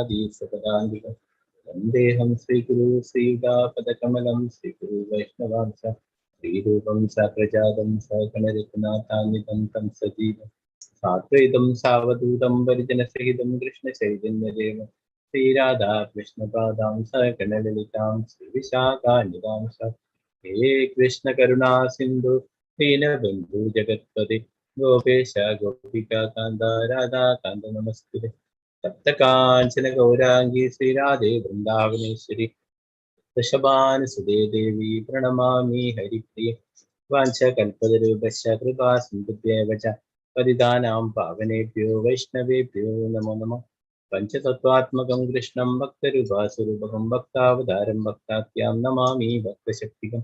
Sukadandika Vandeham Sri Guru Srida Padakamalam Sri Guru Vaishnavamsa Sri Rupam Saprajadam Sakanaritanathanitam Tam Sajivam Satvedam Savadudam Varijana Sahidam Krishna Chaitanya Deva Sri Radha Krishna Padam Sakanadilitam Sri Vishaka Nidamsa He Krishna Karuna Sindhu Dina Bandhu Jagatpati Gopesha Gopika Kanda Radha Kanda Namaste Taptakanchana Gaurangi Sri Radhe Vrindavaneshwari Rishabhan Sudhe Devi Pranamami Haripriya Vancha Kalpadarubhasya Kripa Sindhubhyevacha Padidanam Pavanebhyo Vaishnavebhyo Namo Namo Panchatattvatmakam Krishnam Bhaktarubhasurubham Bhaktavadaram Bhaktatyam Namami Bhaktashaktikam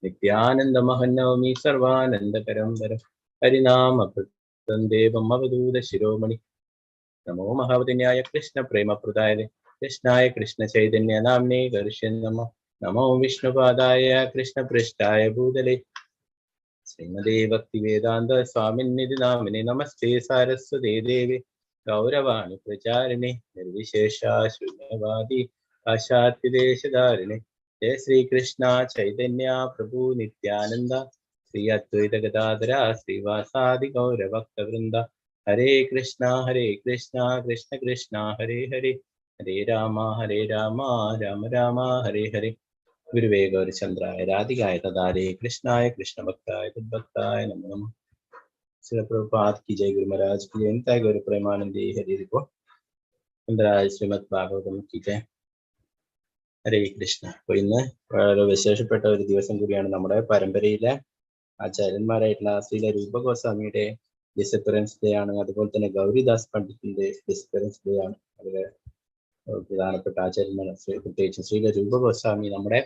Nityanandamahannavami Sarvanandakaram Varam Harinama Pratam Devam Avaduda Shiromani Namo Mahavadanyaya Krishna Prema Pradaya Krishnaya Krishna Chaitanya Namne Garshan Namo Namo Vishnupadaya Krishna Prishtaya Bhudale Srimade Bhakti Vedanta Swamin Nidhi Namine Namaste Saraswate Devi Gauravani Pracharine Nirvishesha Shunyavadi Ashati Deshadharine Jai Sri Krishna Chaitanya Prabhu Nityananda Sri Advaita Gadadhara Sri Vasadi Gaura Bhakta Vrinda Hare Krishna Krishna Krishna Hare Hare Hare Rama Rama Rama Hare Hare Guruve Gaurachandraya Radhikaya Tadare Krishnaya Krishna Bhaktaya Tadbhaktaya Namo Namo Srila Prabhupada ki Jai Guru Maharaj ki Jai Nitai Gaura Premanandi Hare Ripo Sundaraya Srimad Bhagavatam ki Jai Hare Krishna. അപ്പോൾ ഇന്ന് വളരെ വിശേഷപ്പെട്ട ഒരു ദിവസം കൂടിയാണ്. നമ്മുടെ പരമ്പരയിലെ ആചാര്യന്മാരായിട്ടുള്ള ശ്രീല രൂപ ഗോസ്വാമിയുടെ ഡിസപ്പറൻസ് ഡേ ആണ്. അതുപോലെ തന്നെ ഗൗരിദാസ് പണ്ഡിറ്റിന്റെ ഡിസപ്പറൻസ് ഡേ ആണ്. അതിലെ പ്രധാനപ്പെട്ട ആചാര്യന്മാർ പ്രത്യേകിച്ച് ശ്രീല രൂപ ഗോസ്വാമി നമ്മുടെ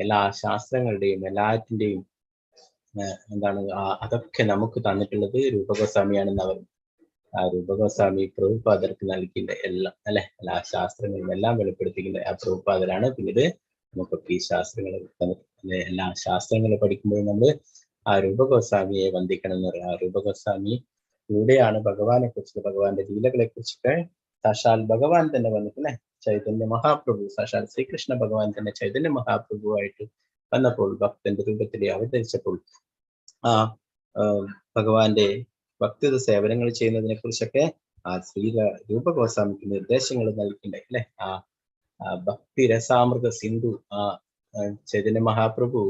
എല്ലാ ശാസ്ത്രങ്ങളുടെയും എല്ലാറ്റിന്റെയും എന്താണ് അതൊക്കെ നമുക്ക് തന്നിട്ടുള്ളത് രൂപഗോസ്വാമിയാണെന്ന് അവർ ആ രൂപഗോസ്വാമി പ്രഭുപാദർക്ക് നൽകിയില്ല എല്ലാം അല്ലെ. എല്ലാ ശാസ്ത്രങ്ങളും എല്ലാം വെളിപ്പെടുത്തിക്കുന്ന ആ പ്രഭുപാദരാണ്. പിന്നീട് നമുക്കൊക്കെ ഈ ശാസ്ത്രങ്ങൾ അല്ലെ എല്ലാ ശാസ്ത്രങ്ങൾ പഠിക്കുമ്പോൾ നമ്മൾ ആ രൂപഗോസ്വാമിയെ വന്ദിക്കണം എന്ന് പറയാം. ആ രൂപഗോസ്വാമിയിലൂടെയാണ് ഭഗവാനെ കുറിച്ച് ഭഗവാന്റെ ലീലകളെ കുറിച്ചൊക്കെ സാക്ഷാൽ ഭഗവാൻ തന്നെ വന്നിട്ടില്ലേ. ചൈതന്യ മഹാപ്രഭു സാക്ഷാൽ ശ്രീകൃഷ്ണ ഭഗവാൻ തന്നെ ചൈതന്യ മഹാപ്രഭുവായിട്ട് വന്നപ്പോൾ ഭക്തന്റെ രൂപത്തിൽ അവതരിച്ചപ്പോൾ ആ ഭഗവാന്റെ ഭക്തിത സേവനങ്ങൾ ചെയ്യുന്നതിനെ കുറിച്ചൊക്കെ ആ ശ്രീ രൂപഗോസ്വാമിക്ക് നിർദ്ദേശങ്ങൾ നൽകിയിട്ടുണ്ടായി അല്ലെ. ആ ഭക്തി രസാമൃത സിന്ധു ആ ചൈതന്യ മഹാപ്രഭു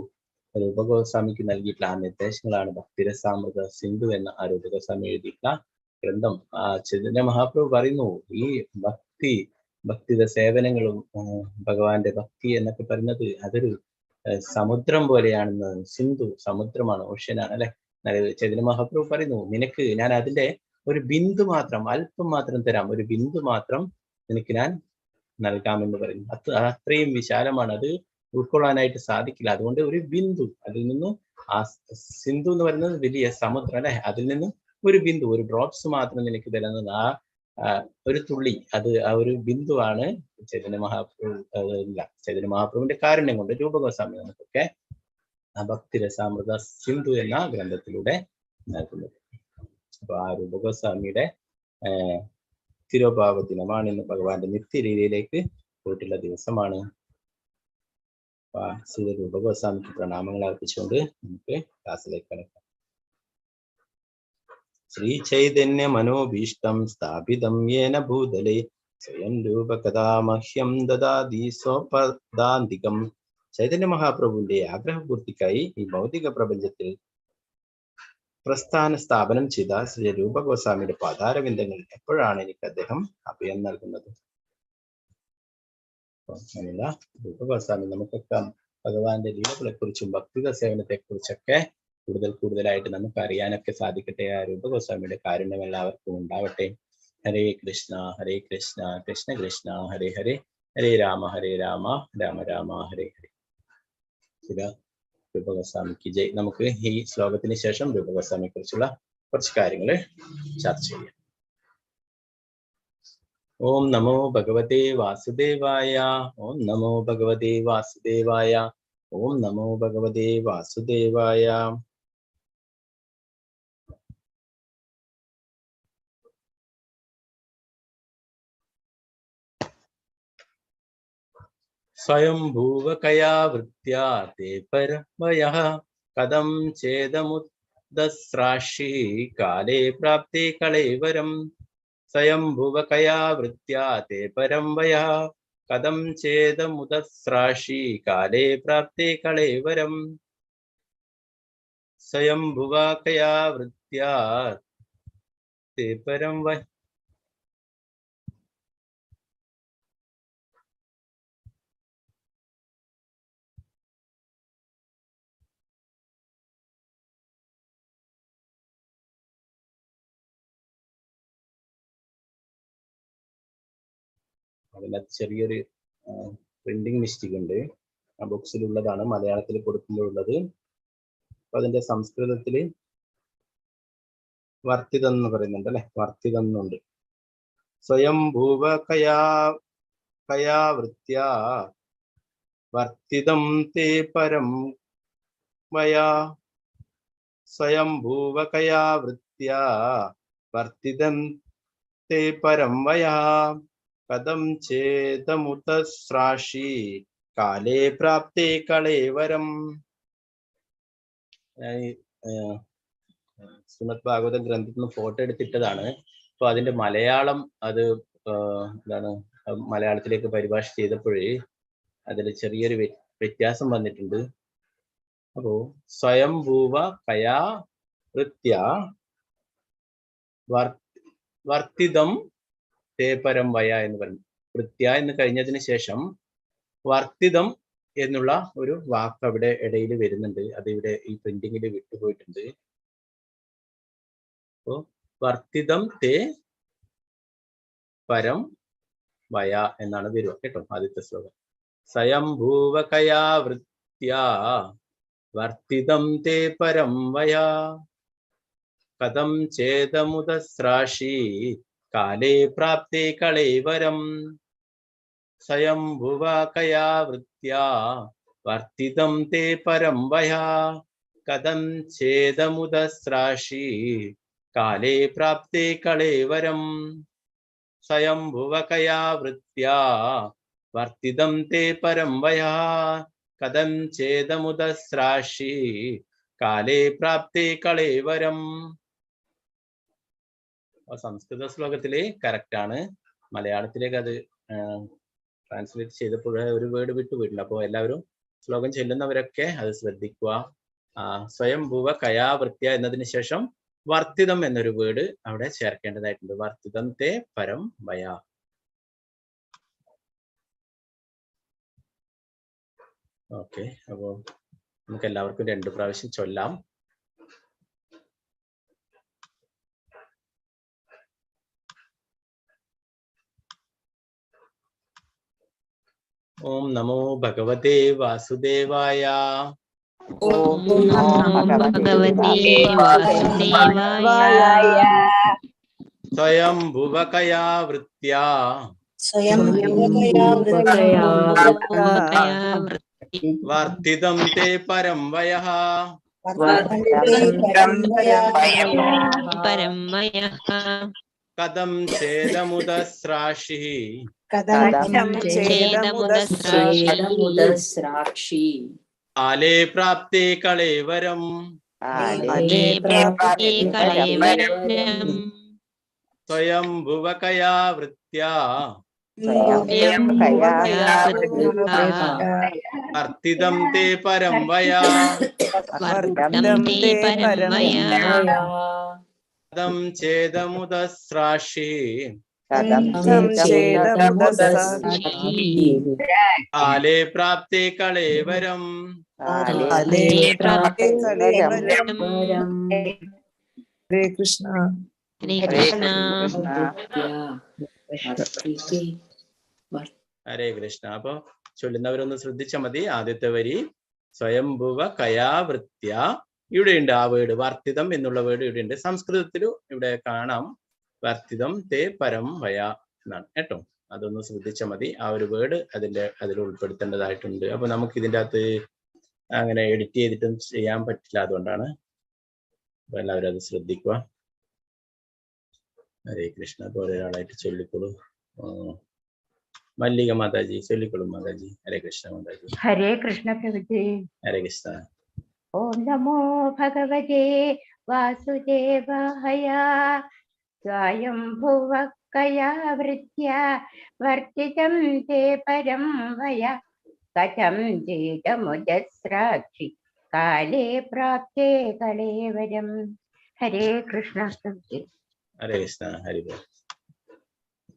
രൂപഗോസ്വാമിക്ക് നൽകിയിട്ടുള്ള ആ നിർദ്ദേശങ്ങളാണ് ഭക്തിരസാമൃത സിന്ധു എന്ന ആ രൂപഗോസ്വാമി എഴുതിയിട്ടുള്ള ഗ്രന്ഥം. ആ ചൈതന്യ മഹാപ്രഭു പറയുന്നു ഈ ഭക്തിത സേവനങ്ങളും ഭഗവാന്റെ ഭക്തി എന്നൊക്കെ പറയുന്നത് അതൊരു സമുദ്രം പോലെയാണെന്ന്. സിന്ധു സമുദ്രമാണ്, ഓഷ്യനാണ് അല്ലെ. ചൈതന്യ മഹാപ്രഭു പറയുന്നു നിനക്ക് ഞാൻ അതിന്റെ ഒരു ബിന്ദു മാത്രം അല്പം മാത്രം തരാം, ഒരു ബിന്ദു മാത്രം നിനക്ക് ഞാൻ നൽകാമെന്ന് പറയുന്നു. അത്രയും വിശാലമാണ്, അത് ഉൾക്കൊള്ളാനായിട്ട് സാധിക്കില്ല. അതുകൊണ്ട് ഒരു ബിന്ദു, അതിൽ നിന്നും ആ സിന്ധു എന്ന് പറയുന്നത് വലിയ സമുദ്രം അല്ലെ, അതിൽ നിന്നും ഒരു ബിന്ദു, ഒരു ഡ്രോപ്സ് മാത്രം നിനക്ക് തരുന്നത് ആ ഒരു തുള്ളി, അത് ആ ഒരു ബിന്ദുവാണ് ചൈതന്യ മഹാപ്രഭുവിന്റെ കാരുണ്യം കൊണ്ട് രൂപഗോസ്വാമി നമുക്കൊക്കെ ആ ഭക്തിരസാമൃത സിന്ധു എന്ന ഗ്രന്ഥത്തിലൂടെ നൽകുന്നത്. അപ്പൊ ആ രൂപഗോസ്വാമിയുടെ തിരോഭാവ ദിനമാണ് ഇന്ന്. ഭഗവാന്റെ നിത്യരീതിയിലേക്ക് പോയിട്ടുള്ള ദിവസമാണ്. ശ്രീ രൂപഗോസ്വാമിക്ക് പ്രണാമങ്ങൾ അർപ്പിച്ചുകൊണ്ട് നമുക്ക് ക്ലാസ്സിലേക്ക് കടക്കാം. ശ്രീ ചൈതന്യ മനോഭീഷ്ടം സ്ഥാപിതം യേന ഭൂതലേ സ്വയം രൂപകഥാ മഹ്യം ദദാതി സ്വപദാന്തികം. ചൈതന്യ മഹാപ്രഭുവിന്റെ ആഗ്രഹപൂർത്തിക്കായി ഈ ഭൗതിക പ്രപഞ്ചത്തിൽ പ്രസ്ഥാന സ്ഥാപനം ചെയ്ത ശ്രീ രൂപഗോസ്വാമിയുടെ പാതാരവിന്ദങ്ങൾ എപ്പോഴാണ് എനിക്ക് അദ്ദേഹം അഭയം നൽകുന്നത്. രൂപഗോസ്വാമി നമുക്കൊക്കെ ഭഗവാന്റെ ലീലകളെ കുറിച്ചും ഭക്തിക സേവനത്തെ കുറിച്ചൊക്കെ കൂടുതലായിട്ട് നമുക്ക് അറിയാനൊക്കെ സാധിക്കട്ടെ. ആ രൂപഗോസ്വാമിയുടെ കാരുണ്യം എല്ലാവർക്കും ഉണ്ടാവട്ടെ. ഹരേ കൃഷ്ണ കൃഷ്ണ കൃഷ്ണ ഹരേ ഹരേ, ഹരേ രാമ രാമ രാമ ഹരേ ഹരേ. രൂപഗോസ്വാമിക്ക് ജയ്. നമുക്ക് ഈ ശ്ലോകത്തിന് ശേഷം രൂപഗോസ്വാമിയെ കുറിച്ചുള്ള കുറച്ച് കാര്യങ്ങൾ ചർച്ച ചെയ്യാം. ഓം നമോ ഭഗവതേ വാസുദേവായ, ഓം നമോ ഭഗവതേ വാസുദേവായ, ഓം നമോ ഭഗവതേ വാസുദേവായ. സ്വയംഭൂവകയാ വൃത്യാ തേ പരമയഃ കഥം ഛേദമുദസ്രാശി കാലേ പ്രാപ്തേ കളേവരം. സ്വയംഭുവകയാ വൃത്യാ തേ പരം വയഃ കഥം ഛേദമുദസ്രാശി കാലേ പ്രാപ്തേ കളേവരം. സ്വയംഭുവകയാ വൃത്യാ തേ പരം വയഃ. അതിനകത്ത് ചെറിയൊരു പ്രിന്റിംഗ് മിസ്റ്റേക്ക് ഉണ്ട്. ആ ബുക്സിലുള്ളതാണ്, മലയാളത്തിൽ കൊടുക്കുമ്പോഴുള്ളത്. അപ്പൊ അതിന്റെ സംസ്കൃതത്തിൽ വർത്തിതം എന്ന് പറയുന്നുണ്ട് അല്ലെ, വർത്തിതം എന്നുണ്ട്. സ്വയംഭൂവകയാ വൃത്യാ വർത്തിതം തേ പരം വയാ. സ്വയംഭൂവകയാ വൃത്യാ വർത്തിതം തേ പരം വയാ കഥം ഛേദമുദസ്രാശി കാലേ പ്രാപ്തേ കളേവരം. ശ്രീമദ് ഭാഗവത ഗ്രന്ഥത്തിൽ നിന്ന് ഫോട്ടോ എടുത്തിട്ടതാണ്. അപ്പൊ അതിന്റെ മലയാളം അത് എന്താണ് മലയാളത്തിലേക്ക് പരിഭാഷ ചെയ്തപ്പോഴേ അതിൽ ചെറിയൊരു വ്യത്യാസം വന്നിട്ടുണ്ട്. അപ്പോ സ്വയംഭൂവ കയാ വൃത്യാ വർത്തിതം തേ പരം വയ എന്ന് പറഞ്ഞു. വൃത്യ എന്ന് കഴിഞ്ഞതിന് ശേഷം വർത്തിതം എന്നുള്ള ഒരു വാക്ക് അവിടെ ഇടയിൽ വരുന്നുണ്ട്. അത് ഇവിടെ ഈ പ്രിന്റിങ്ങിൽ വിട്ടുപോയിട്ടുണ്ട്. അപ്പോ വർത്തിതം തേ പരം വയ എന്നാണ് വരിക കേട്ടോ. ആദ്യത്തെ ശ്ലോകം സ്വയംഭൂവകയാ വൃത്യാ വർത്തിതം തേ പരം വയാ കഥം ഛേദമുദസ്രാശി കാലേ പ്രാപ്തേ കളേവരം. സ്വയംഭുവകയാ വൃത്യാ വർത്തിതം തേ പരം വയാ കഥം ഛേദമുദസ്രാശി കാലേ പ്രാപ്തേ കളേവരം. സ്വയംഭുവകയാ വൃത്യാ വർത്തിതം തേ പരം വയാ കഥം ഛേദമുദസ്രാശി കാലേ പ്രാപ്തേ കളേവരം. സംസ്കൃത ശ്ലോകത്തില് കറക്റ്റ് ആണ്. മലയാളത്തിലേക്ക് അത് ട്രാൻസ്ലേറ്റ് ചെയ്തപ്പോൾ ഒരു വേർഡ് വിട്ടുപോയിട്ടില്ല. അപ്പോൾ എല്ലാവരും ശ്ലോകം ചെല്ലുന്നവരൊക്കെ അത് ശ്രദ്ധിക്കുക. സ്വയംഭുവ കയാ വൃത്യ എന്നതിന് ശേഷം വർത്തിതം എന്നൊരു വേർഡ് അവിടെ ചേർക്കേണ്ടതായിട്ടുണ്ട്. വർത്തിതം തേ പരം വയാ. ഓക്കെ, അപ്പോൾ നമുക്ക് എല്ലാവർക്കും 2 പ്രാവശ്യം ചൊല്ലാം. ഓം നമോ ഭഗവതേ വാസുദേവായ. ഓം നമോ ഭഗവതേ വാസുദേവായ. സ്വയംഭുവകയാ വൃത്യാ വർത്തിതം തേ പരം വയഃ കഥം ഛേദമുദസ്രാശി കാലേ പ്രാപ്തേ കളേവരം. സ്വയംഭുവകയാ വൃത്യാ വർത്തിതം തേ പരം വയാ കഥം ഛേദമുദസ്രാശി കാലേ പ്രാപ്തേ കളേവരം. ഹരേ കൃഷ്ണ. ഹരേ കൃഷ്ണ. അപ്പൊ ചൊല്ലുന്നവരൊന്ന് ശ്രദ്ധിച്ചാൽ മതി. ആദ്യത്തെ വരി സ്വയംഭുവ കയാ വൃത്യ, ഇവിടെയുണ്ട് ആ വേർഡ് വർത്തിതം എന്നുള്ള വേർഡ് ഇവിടെയുണ്ട്. സംസ്കൃതത്തിലും ഇവിടെ കാണാം വർത്തിതം തേ പരം വയ എന്നാണ് കേട്ടോ. അതൊന്ന് ശ്രദ്ധിച്ചാൽ മതി. ആ ഒരു വേർഡ് അതിൽ ഉൾപ്പെടുത്തേണ്ടതായിട്ടുണ്ട്. അപ്പൊ നമുക്ക് ഇതിൻ്റെ അകത്ത് അങ്ങനെ എഡിറ്റ് ചെയ്തിട്ടും ചെയ്യാൻ പറ്റില്ല, അതുകൊണ്ടാണ്. അപ്പൊ എല്ലാവരും അത് ശ്രദ്ധിക്കുക. ഹരേ കൃഷ്ണ. അപ്പൊ ഒരാളായിട്ട് ചൊല്ലിക്കോളൂ. Mallika Mataji, Solikulu Mataji, Hare Krishna Mataji. Hare Krishna Prabhuji. Hare Krishna. Om Namo Bhagavate Vasudevaya. Swayambhuvakaya Vritya Vartitam Te Param Vaya. Katham Jedamudasrakshi Kale Prapte Kalevaram. Hare Krishna Prabhuji. Hare Krishna, Hare Krishna.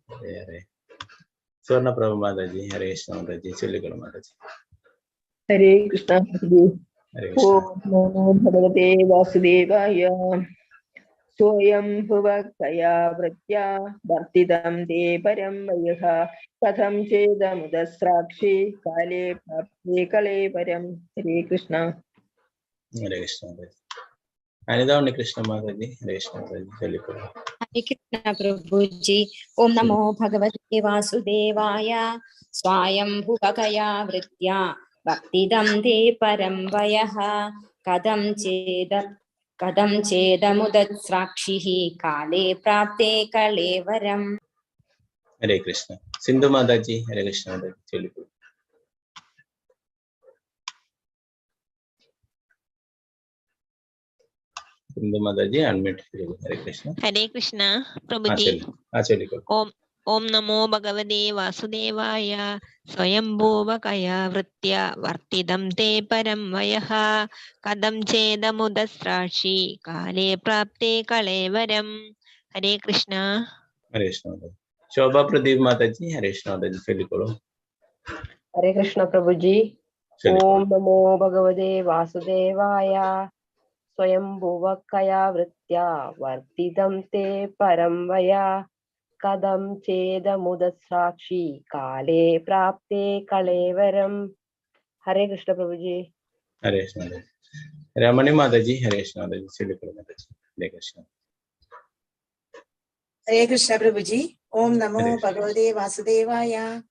Hare. Swarna Prabhu Mataji, Hare Krishna Mataji, Solikulu Mataji. Hare Krishna Prabhu. Hare Krishna. Om Namo Bhagavate Vasudevaya. Swayam Bhuvakaya Vritya Vartidam Te Param Vayaha Katham Chedamudasrakshi Kale Prapte Kalevaram. Hare Krishna. Hare Krishna. Anida Krishna Mataji, Hare Krishna Mataji, Solikulu. Hare Krishna Prabhuji. Om Namo Bhagavate Vasudevaya. Swayam Bhuvakaya Vritya Bhaktidam Te Param Vayaha Kadam Chedamudatsrakshihi Kale Prapte Kalevaram. Hare Krishna. Sindhu Mataji, Hare Krishna Mataji, Solikulu. Sindhu Mataji, unmute. Hare Krishna. Hare Krishna Prabhuji. Solikulu. Om Namo Bhagavate Vasudevaya. Swayambhuvakaya Vritya Vartidam Te Param Vayaha Kadam Chedamudasrashi Kale Prapte Kalevaram. Hare Krishna. Hare Krishna Mataji. Shobha Pradeep Mataji, Hare Krishna Mataji, Solikulu. Hare Krishna Prabhuji. Om Namo Bhagavate Vasudevaya. Swayam Bhuvakaya Vritya Vartidam Te Param Vaya Kadam Chedamudasrakshi Kale Prapte Kalevaram. Hare Krishna Prabhuji. Hare Krishna Mataji. Ramani Mataji, Hare Krishna Mataji, Solikulu Mataji. Hare Krishna. Hare Krishna Prabhuji. Om Hare Namo Krishna. Bhagavate Vasudevaya.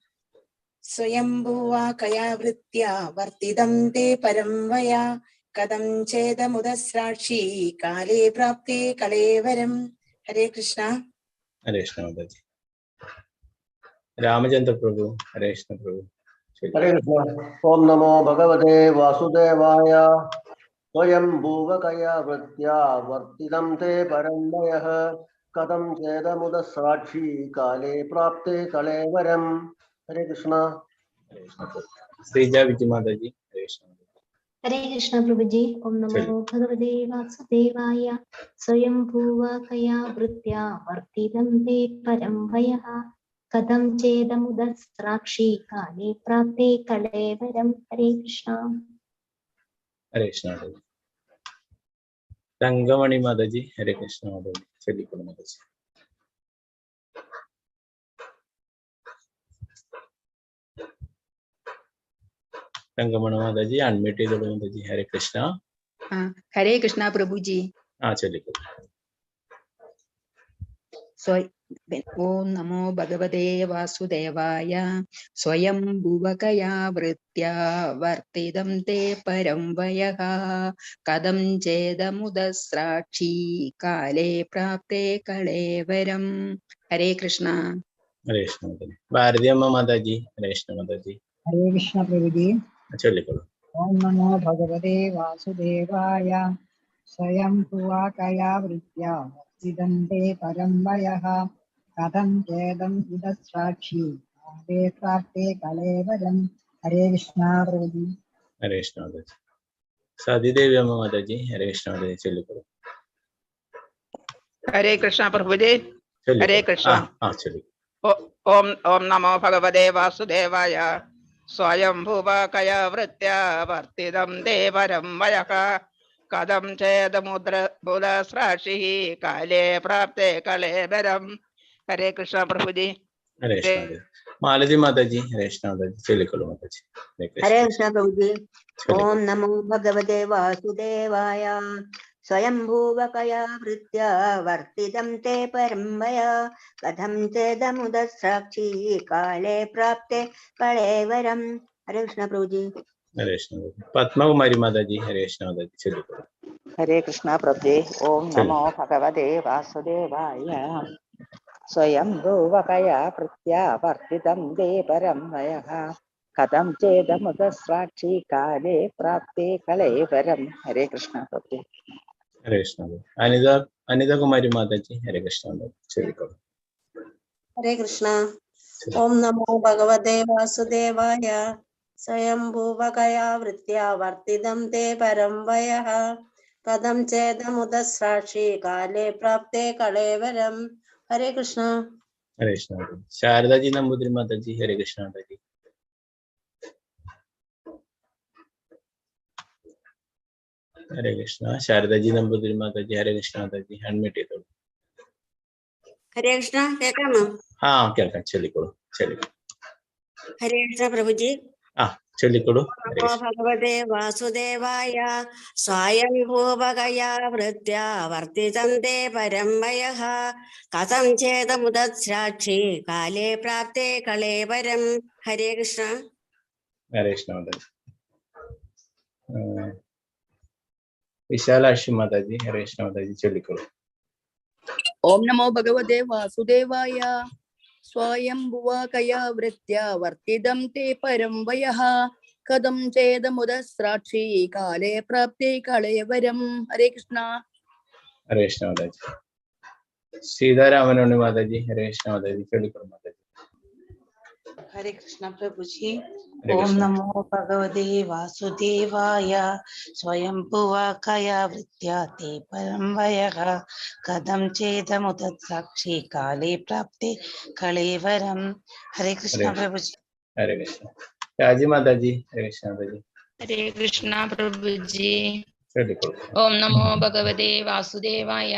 Swayambhuva Kaya Vritya Vartidam Te Param Vaya Kadam Chedamudasrakshi Kale Prapte Kalevaram. Hare Krishna. Hare Krishna Mataji. Ramachandra Prabhu, Hare Krishna Prabhu. Hare Krishna. Om Namo Bhagavate Vasudevaya. Swayam Bhuvakaya Vritya Vartidam Te Param Vayaha Kadam Chedamudasrakshi Kale Prapte Kalevaram. Hare Krishna. Hare Krishna Prabhu. Srija Vijay Mataji, Hare Krishna Mataji. Hare Krishna Prabhuji. Om Namo Bhagavate Vasudevaya. Swayam Bhuvakaya Vritya Vartidam Te Param Vayaha Kadam Chedamudasrakshi Kale Prapte Kalevaram. Hare Krishna. Hare Krishna Mataji. Rangamani Mataji, Hare Krishna Mataji, Solikulu Mataji. Rangamani Mataji, unmute Mataji, Hare Krishna. Hare Krishna Prabhuji. Solikulu. Om Namo Bhagavate Vasudevaya. Swayam Bhuvakaya Vritya Vartidam Te Param Vayaha Kadam Chedamudasrakshi Kale Prapte Kalevaram. Hare Krishna. Hare Krishna Mataji. Bharati Amma Mataji, Hare Krishna Mataji. Hare Krishna Prabhuji. Solikulu. Om Namo Bhagavate Vasudevaya. Swayam Bhuvakaya Vritya Vartidam Te Param Vayaha Kadam Chedam Udasrakshi Kale Prapte Kalevaram. Hare Krishna Prabhuji. Hare Krishna Mataji. Sadidevi Amma Mataji, Hare Krishna Mataji, Solikulu. Hare Krishna Prabhuji. Hare Krishna. Solikulu. Om Namo Bhagavate Vasudevaya. Swayam Bhuvakaya Vritya Vartidam Te Param Vayaha Kadam Chedamudasrakshi Kale Prapte Kalevaram. Hare Krishna Prabhuji. Hare Krishna. Malati Mataji, Hare Krishna Mataji, Solikulu Mataji. Hare Krishna Prabhuji. Om Namo Bhagavate Vasudevaya. Swayambhuvakaya Vritya Vartidam Te Param Vaya Kadam Chedamudasrakshi Kale Prapte Kalevaram. Hare Krishna Prabhuji. Hare Krishna. Padma Kumari Mataji, Hare Krishna Mataji, Solikulu. Hare Krishna Prabhuji. Om Namo Bhagavate Vasudevaya. സ്വയംഭൂവകയാ പ്രത്യാവർത്തിതം ദേ പരം വയഃ കഥം ചേതമുദസ്രാക്ഷി കാലേ പ്രാപ്തേ കളേവരം. ഹരേ കൃഷ്ണ പ്രഭു. ഹരേ കൃഷ്ണ. അനിത കുമാരി മാതാജി ഹരേ കൃഷ്ണ. ഹരേ കൃഷ്ണ. ഓം നമോ ഭഗവതേ വാസുദേവായ. സ്വയംഭൂവകയാ വൃത്യാ വർത്തിതം തേ പരം വയഃ കഥം ചേതമുദസ്രാക്ഷി കാലേ പ്രാപ്തേ കളേവരം. ഹരേ കൃഷ്ണ. ഹരേ കൃഷ്ണ. ശാരദാജി നമ്പൂതിരി മാതാജി ഹരേ കൃഷ്ണ. ഹരേ കൃഷ്ണ. ശാരദാജി നമ്പൂതിരി മാതാജി ഹരേ Krishna. Mataji unmute ചെയ്തോളൂ. ഹരേ കൃഷ്ണ. കേൾക്കാമോ? ആ കേൾക്കാം. ചൊല്ലിക്കോളൂ. ഹരേ കൃഷ്ണ പ്രഭുജി. ചൊല്ലിക്കോളൂ. നമോ ഭഗവതേ വാസുദേവായ. സ്വയംഭൂവകയാ വൃത്യാ വർത്തിതം തേ പരം വയഃ കഥം ചേതമുദസ്രാക്ഷി കാലേ പ്രാപ്തേ കളേവരം. ഹരേ കൃഷ്ണ. ഹരേ കൃഷ്ണ മാതാജി. വിശാലാക്ഷി മാതാജി ഹരേ കൃഷ്ണ. മാതാജി ചൊല്ലിക്കോളൂ. ഓം നമോ ഭഗവതേ വാസുദേവായ. സ്വയംഭുവകയാ വൃത്യാ വർത്തിതം തേ പരം വയഃ കഥം ചേതമുദസ്രാക്ഷി കാലേ പ്രാപ്തേ കളേവരം. ഹരേ കൃഷ്ണ. ഹരേ കൃഷ്ണ മാതാജി. സീതാരാമനുണ്ണി മാതാജി ഹരേ കൃഷ്ണ. മാതാജി ചൊല്ലിക്കോളൂ. മാതാജി. ഹരേ കൃഷ്ണ പ്രഭുജി. ഓം നമോ ഭഗവതേ വാസുദേവായ. സ്വയംഭുവകയാ വൃത്യാ തേ പരം വയഃ കഥം ചേതമുദസ്രാക്ഷി കാലേ പ്രാപ്തേ കളേവരം. ഹരേ കൃഷ്ണ പ്രഭുജി. ഹരേ കൃഷ്ണ. രാജി മാതാജി ഹരേ കൃഷ്ണ. മാതാജി ഹരേ കൃഷ്ണ പ്രഭുജി. ചൊല്ലിക്കോളൂ. ഓം നമോ ഭഗവതേ വാസുദേവായ.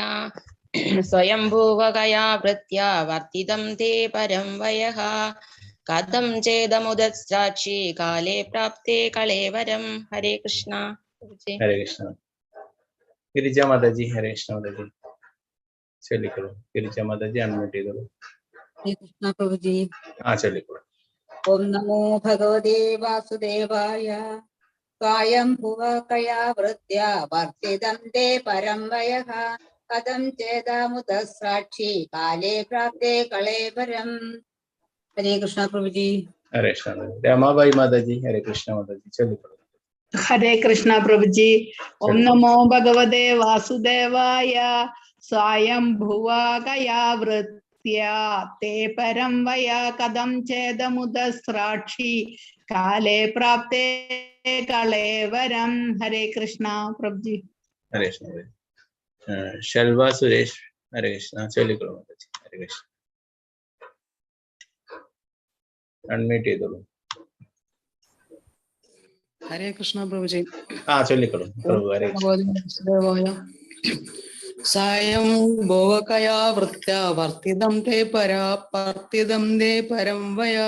സ്വയംഭൂവകയാ വൃത്യാ വർത്തിതം തേ പരം വയഃ കഥം ചേതമുദസ്രാക്ഷി കാലേ പ്രാപ്തേ കളേവരം. ഹരേ കൃഷ്ണ. ഹരേ കൃഷ്ണ. ഗിരിജ മാതാജി ഹരേ കൃഷ്ണ. മാതാജി ചൊല്ലിക്കോളൂ. ഗിരിജ മാതാജി അൺമ്യൂട്ട് ചെയ്തോളൂ. ഹരേ കൃഷ്ണ പ്രഭുജി. ചൊല്ലിക്കോളൂ. ഓം നമോ ഭഗവതേ വാസുദേവായ. സ്വയംഭുവകയാ വൃത്യാ വർത്തിതം തേ പരം വയഃ കഥം ചേതമുദസ്രാക്ഷി കാലേ പ്രാപ്തേ കളേവരം. ഹരേ കൃഷ്ണ പ്രഭുജി. ഹരേ കൃഷ്ണ. രമാബായി മാതാജി ഹരേ കൃഷ്ണ. മാതാജി ചൊല്ലിക്കോളൂ. ഹരേ കൃഷ്ണ പ്രഭുജി. ഓം നമോ ഭഗവതേ വാസുദേവായ. സ്വയംഭുവകയാ വൃത്യാ തേ പരം വയഃ കഥം ചേതമുദസ്രാക്ഷി കാലേ പ്രാപ്തേ കളേവരം. ഹരേ കൃഷ്ണ പ്രഭുജി. ഹരേ കൃഷ്ണ. ഷൽവ സുരേഷ് ഹരേ കൃഷ്ണ. ചൊല്ലിക്കോളൂ. മാതാജി ഹരേ കൃഷ്ണ. അൺമ്യൂട്ട് ചെയ്തോളൂ. ഹരേ കൃഷ്ണ പ്രഭുജി. ചൊല്ലിക്കോളൂ പ്രഭു. ഹരേ കൃഷ്ണ. സ്വയംഭുവകയാ വൃത്യാ വർത്തിതം തേ പരം വയഃ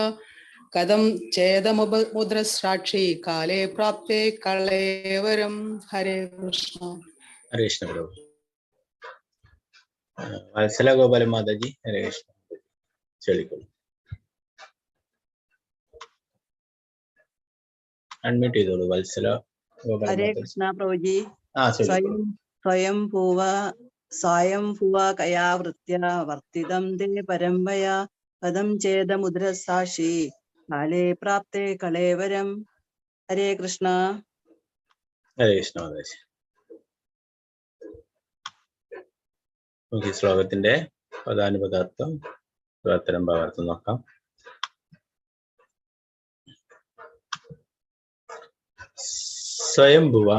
കഥം ചേതമുദസ്രാക്ഷി കാലേ പ്രാപ്തേ കളേവരം. ഹരേ കൃഷ്ണ. ഹരേ കൃഷ്ണ പ്രഭു. വത്സല ഗോപാല മാതാജി ഹരേ കൃഷ്ണ. ചൊല്ലിക്കോളൂ. അൺമ്യൂട്ട് ചെയ്തോളൂ. വത്സല ഗോപാല. ഹരേ കൃഷ്ണ പ്രഭുജി. ചൊല്ലിക്കോളൂ. സ്വയംഭുവകയാ വൃത്യാ വർത്തിതം തേ പരം വയഃ കഥം ചേതമുദസ്രാക്ഷി കാലേ പ്രാപ്തേ കളേവരം. ഹരേ കൃഷ്ണ. ഹരേ കൃഷ്ണ മാതാജി. നമുക്ക് ഈ ശ്ലോകത്തിന്റെ പദാനുപദാർത്ഥം പ്രവർത്തനം ഭാവാർത്ഥം നോക്കാം. സ്വയംഭുവ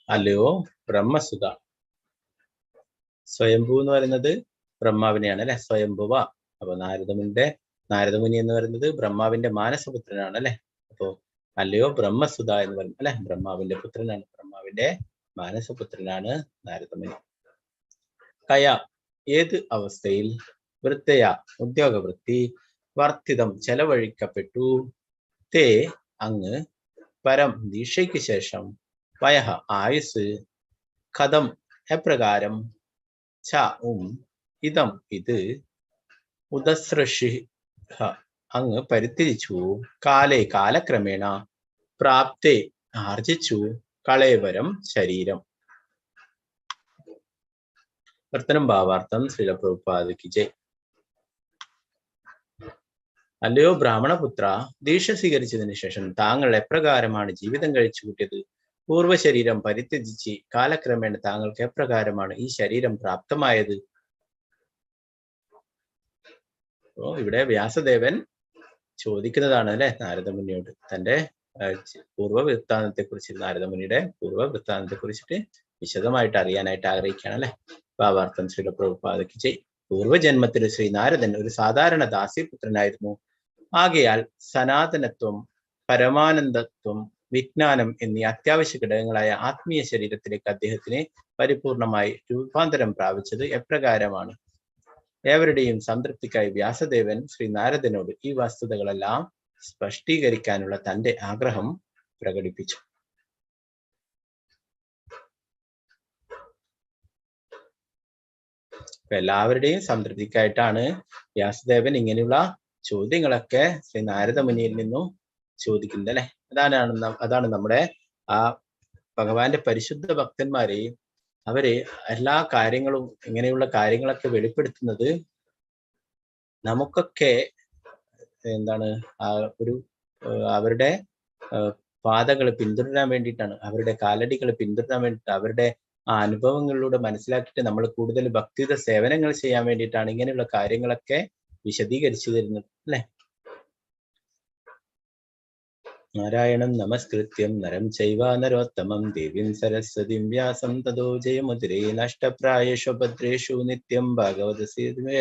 അല്ലയോ ബ്രഹ്മസുത. സ്വയംഭൂ എന്ന് പറയുന്നത് ബ്രഹ്മാവിനെയാണ് അല്ലെ. സ്വയംഭുവ. അപ്പൊ നാരദമുനി എന്ന് പറയുന്നത് ബ്രഹ്മാവിന്റെ മാനസപുത്രനാണ് അല്ലെ. അപ്പോ അല്ലയോ ബ്രഹ്മസുത എന്ന് പറയുന്നത് അല്ലെ ബ്രഹ്മാവിന്റെ പുത്രനാണ്. ബ്രഹ്മാവിന്റെ മാനസപുത്രനാണ് നാരദമുനി. കയ ഏത് അവസ്ഥയിൽ, വൃത്തയ ഉദ്യോഗവൃത്തി, വർത്തിതം ചെലവഴിക്കപ്പെട്ടു, തേ അങ്ങ്, പരം ദീക്ഷയ്ക്ക് ശേഷം, വയഹ ആയുസ്, കഥം എപ്രകാരം, ച ഇതം ഇത്, ഉദസ്രഷി അങ്ങ് പരിത്യജിച്ചു, കാലേ കാലക്രമേണ, പ്രാപ്തേ ആർജിച്ചു, കളേവരം ശരീരം. വർത്തനം ഭാവാർത്ഥം ശ്രീല പ്രഭുപാദ കി ജയ്. അല്ലയോ ബ്രാഹ്മണപുത്ര, ദീക്ഷ സ്വീകരിച്ചതിന് ശേഷം താങ്കൾ എപ്രകാരമാണ് ജീവിതം കഴിച്ചു കൂട്ടിയത്? പൂർവ്വ ശരീരം പരിത്യജിച്ച് കാലക്രമേണ താങ്കൾക്ക് എപ്രകാരമാണ് ഈ ശരീരം പ്രാപ്തമായത്? ഇവിടെ വ്യാസദേവൻ ചോദിക്കുന്നതാണ് അല്ലെ നാരദമുനിയോട്, തന്റെ പൂർവ്വവൃത്താന്തത്തെ കുറിച്ച്, നാരദമുനിയുടെ പൂർവ്വവൃത്താന്തത്തെ കുറിച്ചിട്ട് വിശദമായിട്ട് അറിയാനായിട്ട് ആഗ്രഹിക്കുകയാണ് അല്ലെ. ഭാവാർത്ഥം ശ്രീ പ്രഭുപാദയ്ക്ക് ചെയ്യും. പൂർവ്വജന്മത്തിൽ ശ്രീ നാരദൻ ഒരു സാധാരണ ദാസിപുത്രനായിരുന്നു. ആകയാൽ സനാതനത്വം, പരമാനന്ദത്വം, വിജ്ഞാനം എന്നീ അത്യാവശ്യ ഘടകങ്ങളായ ആത്മീയ ശരീരത്തിലേക്ക് അദ്ദേഹത്തിന് പരിപൂർണമായി രൂപാന്തരം പ്രാപിച്ചത് എപ്രകാരമാണ്? ഏവരുടെയും സംതൃപ്തിക്കായി വ്യാസദേവൻ ശ്രീ നാരദനോട് ഈ വസ്തുതകളെല്ലാം സ്പഷ്ടീകരിക്കാനുള്ള തന്റെ ആഗ്രഹം പ്രകടിപ്പിച്ചു. എല്ലാവരുടെയും സംതൃപ്തിക്കായിട്ടാണ് വ്യാസദേവൻ ഇങ്ങനെയുള്ള ചോദ്യങ്ങളൊക്കെ ശ്രീ നാരദമുനിയിൽ നിന്നും ചോദിക്കുന്നത് അല്ലെ. അതാണ് നമ്മുടെ ആ ഭഗവാന്റെ പരിശുദ്ധ ഭക്തന്മാരെ, അവര് എല്ലാ കാര്യങ്ങളും ഇങ്ങനെയുള്ള കാര്യങ്ങളൊക്കെ വെളിപ്പെടുത്തുന്നത് നമുക്കൊക്കെ എന്താണ് അവരുടെ പാതകൾ പിന്തുടരാൻ വേണ്ടിയിട്ടാണ്, അവരുടെ കാലടികൾ പിന്തുടരാൻ വേണ്ടിയിട്ട്, അവരുടെ ആ അനുഭവങ്ങളിലൂടെ മനസ്സിലാക്കിയിട്ട് നമ്മൾ കൂടുതൽ ഭക്തിയുത സേവനങ്ങൾ ചെയ്യാൻ വേണ്ടിയിട്ടാണ് ഇങ്ങനെയുള്ള കാര്യങ്ങളൊക്കെ വിശദീകരിച്ചു തരുന്നത് അല്ലെ. നാരായണം നമസ്കൃത്യം നരം ചൈവ നരോത്തമം ദേവീം സരസ്വതീം വ്യാസം തതോ ജയമുദ്രേ നഷ്ടപ്രായേഷു ഭദ്രേഷു നിത്യം ഭാഗവതസേതുമേ